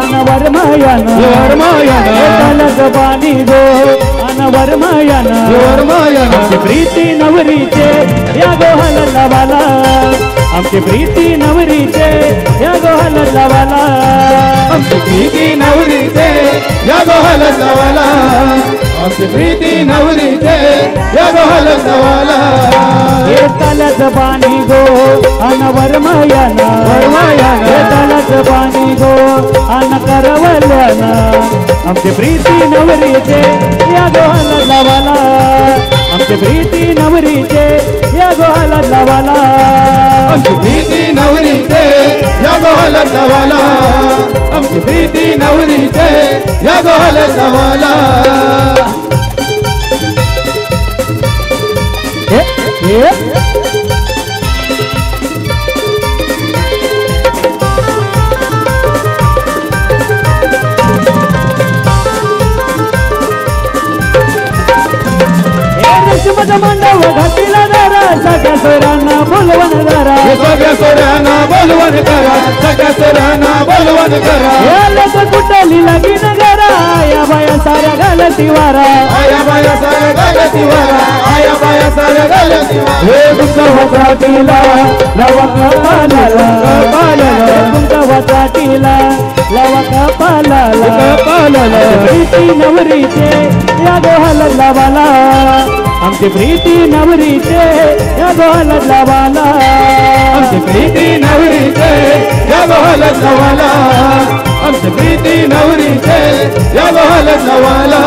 B: अनवर मायान
C: वरमायान
B: ताल्याच बाणी गो अनवर मायान
C: वरमायान
B: आमची प्रीती नवरीचे या गोहाला लावाला आमची प्रीती नवरीचे या गोहाला लावाला
C: आमची प्रीती नवरीचे या गोहल सवाला आमची प्रीती नवरीचे या गोहल सवाला
B: हे ताल्याच बाणी गो अनवर मायाना हे ताल्याच बाणी गो अन करवल्याना आमची प्रीती नवरीचे या गोहाला लावाला आमची प्रीती नवरीचे या गोहाला लावाला
C: आमची प्रीती नवरीचे या गोहल सवाला आमची प्रीती नवरीचे या गोहल सवाला
B: रेशमचा मांडव घातीला दारा सगळ्या सोयरांना बोलवण दारा
C: सगळ्या सोऱ्यांना बोलवण करा सगळ्या सोऱ्यांना बोलवण करा
B: लोक कुठली लगीन घरा या बाया साऱ्या घालती वारा
C: आया बाया साऱ्या गालती वारा आया बाया साऱ्या गालती वारा
B: हे तुमचा वाचाटीला लवा कपालाला तुमचा वाचाटीला लवा कपालाला प्रीती नवरीचे या गोहाला लावाला आमची प्रीती नवरीचे या गोहाला लावाला
C: आमची प्रीती नवरीचे या गोहल सवाला आमची प्रीती नवरीचे या गोहल सवाला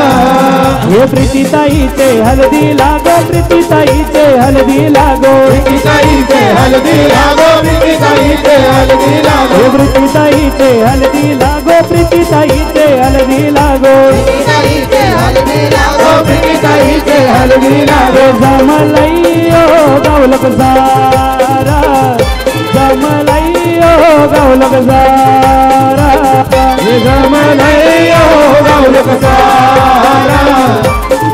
B: हे प्रीतीताईचे हलदी लागो प्रीतीताईचे हलदी लागो
C: प्रीतीताईचे हलदी लागो प्रीतीताईचे हलदी लागो
B: हे प्रीतीताईचे हलदी लागो प्रीतीताईचे हलदी लागो
C: प्रीतीताईचे हलदी लागो प्रीतीताईचे हलदी लागो
B: जमलैयो गावलक सारा जमलैयो गावलक सारा
C: जमलैयो गावलक सारा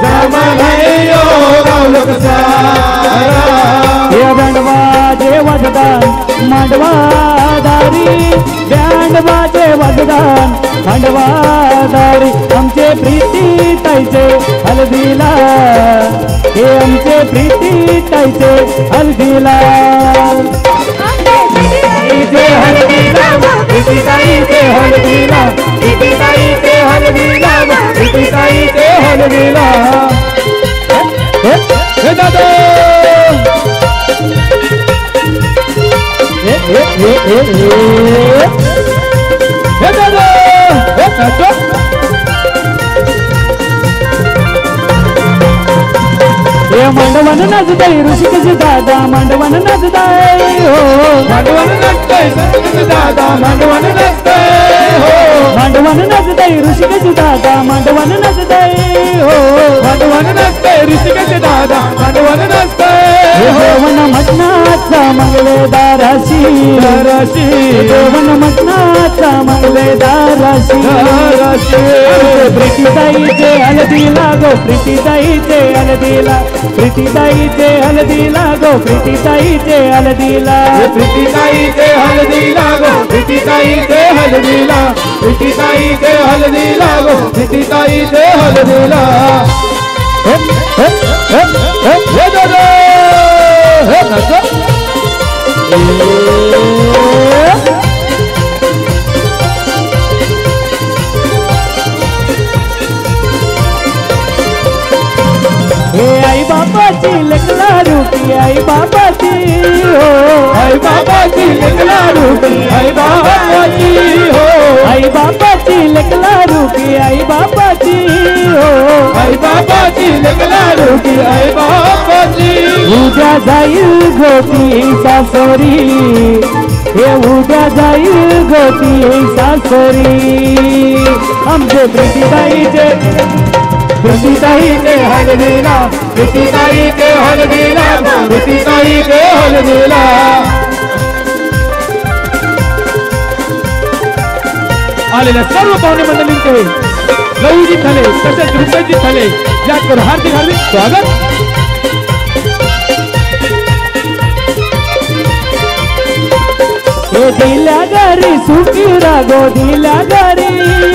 C: जमलैयो गावलक सारा
B: हे बँडवाजे वाजदान मांडवादारी बँडवाजे वाजदान मांडवादारी आमचे प्रीती ताईचे हलदीला हे आमचे प्रीती ताईचे हलदीला
D: इथे
B: हलदीला प्रीती ताईचे हलदीला प्रीती ताईचे हलदीला प्रीती ताईचे हलदीला
C: हे दादा हे दादा हे नाचो
B: हे मांडवन नाचताय ऋषिकेश दादा मांडवन नाचताय हो
C: मांडवन नाचतंय सत्यजित दादा मांडवन नाचतंय हो
B: मांडवन नाचताय ऋषिकेश दादा मांडवन नाचताय हो
C: मांडवन नाचतंय ऋषिकेश दादा मांडवन नाचतंय
B: हे
C: हो
B: देवन म्हटणार मटणाचा मंगलेदाराशी जेवण मटणाचा मंगलेदाराशी प्रीतीताईचे हळदीला गो प्रीतीताईचे हळदीला प्रीतीताईचे हळदीला गो प्रीतीताईचे हळदीला
C: प्रीतीताईचे हळदीला गो प्रीतीताईचे हळदीला प्रीतीताईचे हळदीला गो प्रीतीताईचे हळदीला हे दादा हे नका
B: हे आई बाबाची लेकला रूपी आई बाबाची हो
C: आई बाबाची लेकला रूपी आई बाबाची हो
B: आई बाबाची लेकला रूपी आई बाबाची हो
C: आई बाबाची लेकला रूपी आई बाबाची
B: उद्या जाईल गोती सासरी हे उद्या जाईल गोती सासरी आमचे प्रीतीताईचे
C: प्रीतीताईचे हळदीला प्रीतीताईचे हळदीला प्रीतीताईचे हळदीला आलेल्या सर्व पाहुणे मंडळींचे लवजी झाले तसेच रुपयाची झाले यात करून हार्दिक हार्दिक स्वागत
B: दिल्या घरी सुखी रागो दिल्या घरी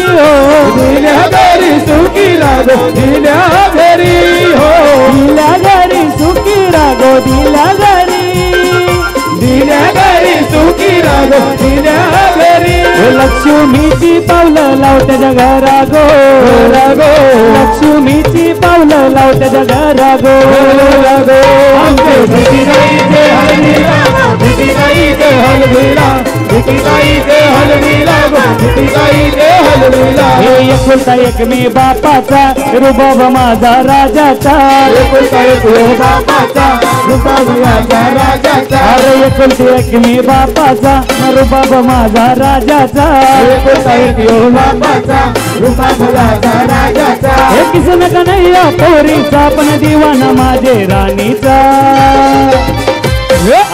B: हो
C: दिल्या घरी सुखी रागो दिल्या घरी हो
B: दिल्या घरी सुखी रागो दिल्या घरी
C: दिल्या घरी सुखी रागो दिल्या घरी
B: लक्ष्मीची पावलं लावत्या घरागो
C: रागो
B: लक्ष्मीची पावलं लावत्या घरागो
C: रागो आमचे प्रीतीताईचे हळदीला प्रीतीताईचे हळदीला प्रीतीताईचे हळदीला प्रीतीताईचे हळदीला
B: हे एकुलता एक मी बापाचा रुबाब माझा राजाचा
C: एकुलता एक बापाचा रुबाब माझा राजाचा
B: अरे एकुलती एक मी बापाचा रुबाब माझा राजाचा
C: एकुलता एक बापाचा रुबाब माझा राजाचा
B: हे किसन कन्हैया पोरीचा पण दिवाना माझे राणीचा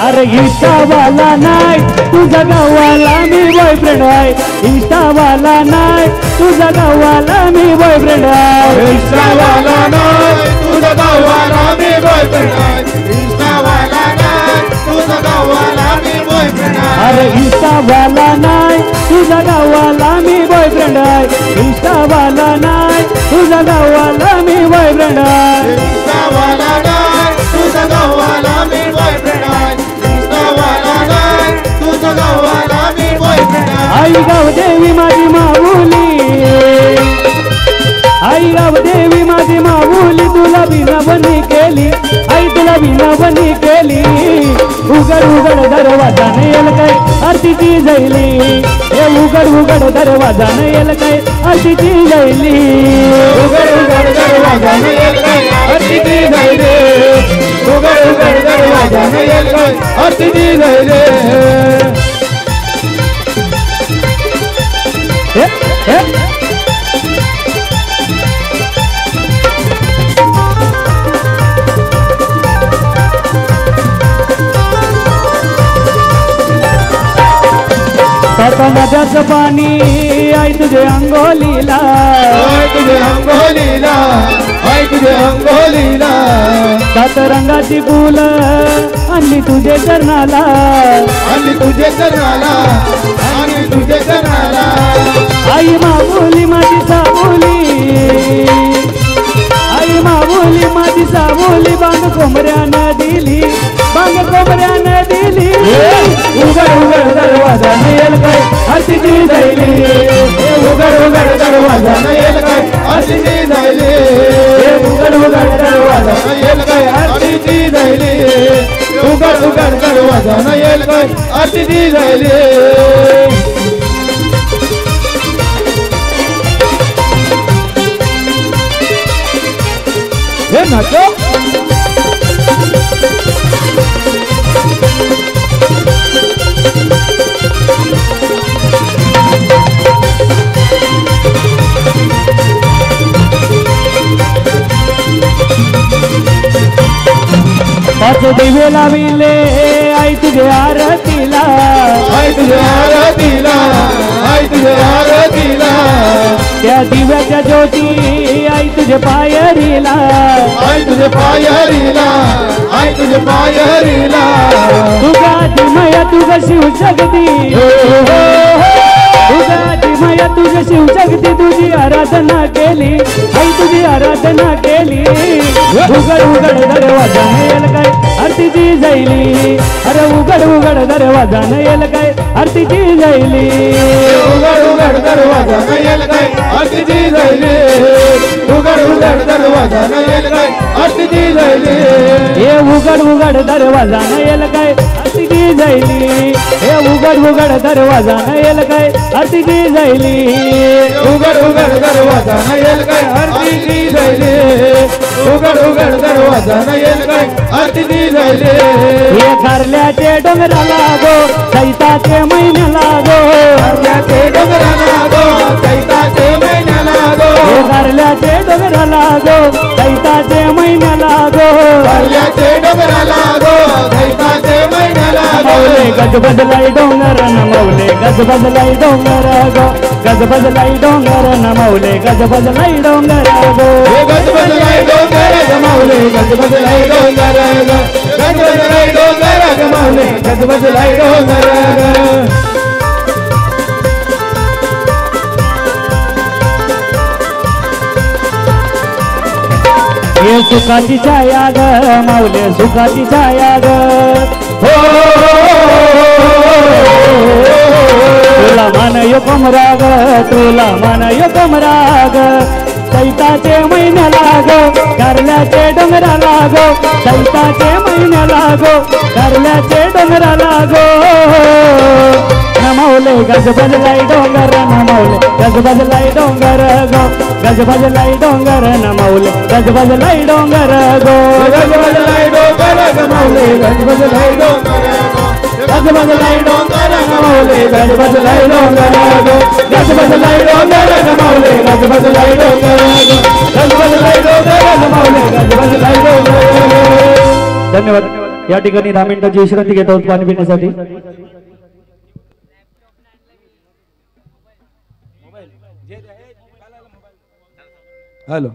B: अरे इंस्टावाला नाही तुझा गावाला मी बॉयफ्रेंड आहे इंस्टावाला नाही तुझा गावाला मी बॉयफ्रेंड आहे
C: इंस्टावाला नाही तुझा गावाला मी बॉयफ्रेंड आहे इंस्टावाला नाही तुझा गावाला मी बॉयफ्रेंड आहे
B: अरे इंस्टावाला नाही तुझा गावाला मी बॉयफ्रेंड आहे इंस्टावाला नाही तुझा गावाला मी बॉयफ्रेंड आहे
C: इंस्टावाला नाही तुझा गावाला मी बॉयफ्रेंड आहे इंस्टावाला नाही तुझा गावाला मी बॉयफ्रेंड आहे
B: आई गाव देवी माझी माऊली आई गाव देवी माझी माऊली तुला बिनाबनी केली आई तुला बिनाबनी केली उघड उघड दरवाजा नाही येल काय आरतीची जैली हे उघड उघड दरवाजा नाही येल काय आरतीची जैली
C: उघड उघड दरवाजा नाही येत काय अतिथी जायले उघड उघड दरवाजा नाही येत काय अतिथी जायले
B: हे, हे. साता नद्याचं पाणी आई तुझे अंगोलीला
C: आय तुझे अंगोलीला आय तुझे अंगोलीला
B: सात रंगाची फुलं आणली तुझे चरणाला
C: आणि तुझे चरणाला आणि तुझे चरणाला
B: आई माऊली माझी सावली आई माऊली माझी सावली बांग कोंबऱ्यानं दिली बांग कोंबऱ्यानं दिली
C: उघड उघड दरवाजा नाही येत काय अतिथी जायले उघड उघड दरवाजा नाही येत काय अतिथी जायले उघड उघड दरवाजा नाही येत काय अतिथी जायले उघड उघड दरवाजा नाही येत काय अतिथी जायले हे नाचो
B: पाच दिवे लाविले आई तुझे आरतीला
C: आई तुझे आरतीला आई तुझे आरतीला
B: त्या दिव्याच्या ज्योती आई तुझे पायरीला
C: आई तुझे पायरीला आई तुझे पायरीला
B: तुझा दिमया तुझ शिवशक्ती तुझा दिमया तुझ शिवशक्ती तुझी आराधना केली आई तुझी आराधना केली उघड उघड दरवाजा येल काय आरतीची जैली अरे उघड उघड दरवाजा येल काय आरतीची जैली
C: उघड उघड दरवाजा नयेल काय आरतीची जैली उघड उघड दरवाजा नयेल काय आरतीची जैली
B: हे उघड उघड दरवाजा येल काय आरतीची जैली हे उघड उघड दरवाजा येल काय आरतीची जैली
C: उघड उघड दरवाजा नयेल काय आरतीची जैली उघड उघड दरवाजा नयेल काय आरतीची जैली
B: हे कारल्याचे डोंगराला गो चैताचे महिन्याला गो
C: कारल्याचे डोंगराला गो चैताचे महिन्याला गो
B: हे कारल्याचे डोंगराला गो चैताचे महिन्याला गो
C: कारल्याचे डोंगराला गो चैताचे महिन्याला गो
B: मौले गज बदलाई डोंगर न मौले गज बदलाई डोंगर गो गज बदलाई डोंगर न मौले गज बदलाई डोंगर गो
C: हे गज बदलाई डोंगर गमावले गज बदलाई डोंगर गज बदलाई डोंगर गमावले गज बदलाई डोंगर
B: हे सुखाची छाया ग माऊले सुखाची छाया ग हो तुला मान यो कमराग तुला मान यो कमराग चैताचे महिन्याला गो कारल्याचे डोंगराला गो चैताचे महिन्याला गो कारल्याचे डोंगराला गो नमवले गज बदलाई डोंगर नमवले गज बदलाई डोंगर गो गज बदलाई डोंगर नमवले गज बदलाई डोंगर गो
C: गज बदलाई डोंगर गमावले गज बदलाई डोंगर गज बदलाई डोंगर गमावले गज बदलाई डोंगर गज बदलाई डोंगर गमावले गज बदलाई डोंगर गज बदलाई डोंगर गमावले गज बदलाई डोंगर
A: धन्यवाद. या ठिकाणी 10 मिनिटाची विश्रांती घेत आहोत पाणी पिण्यासाठी.
C: हॅलो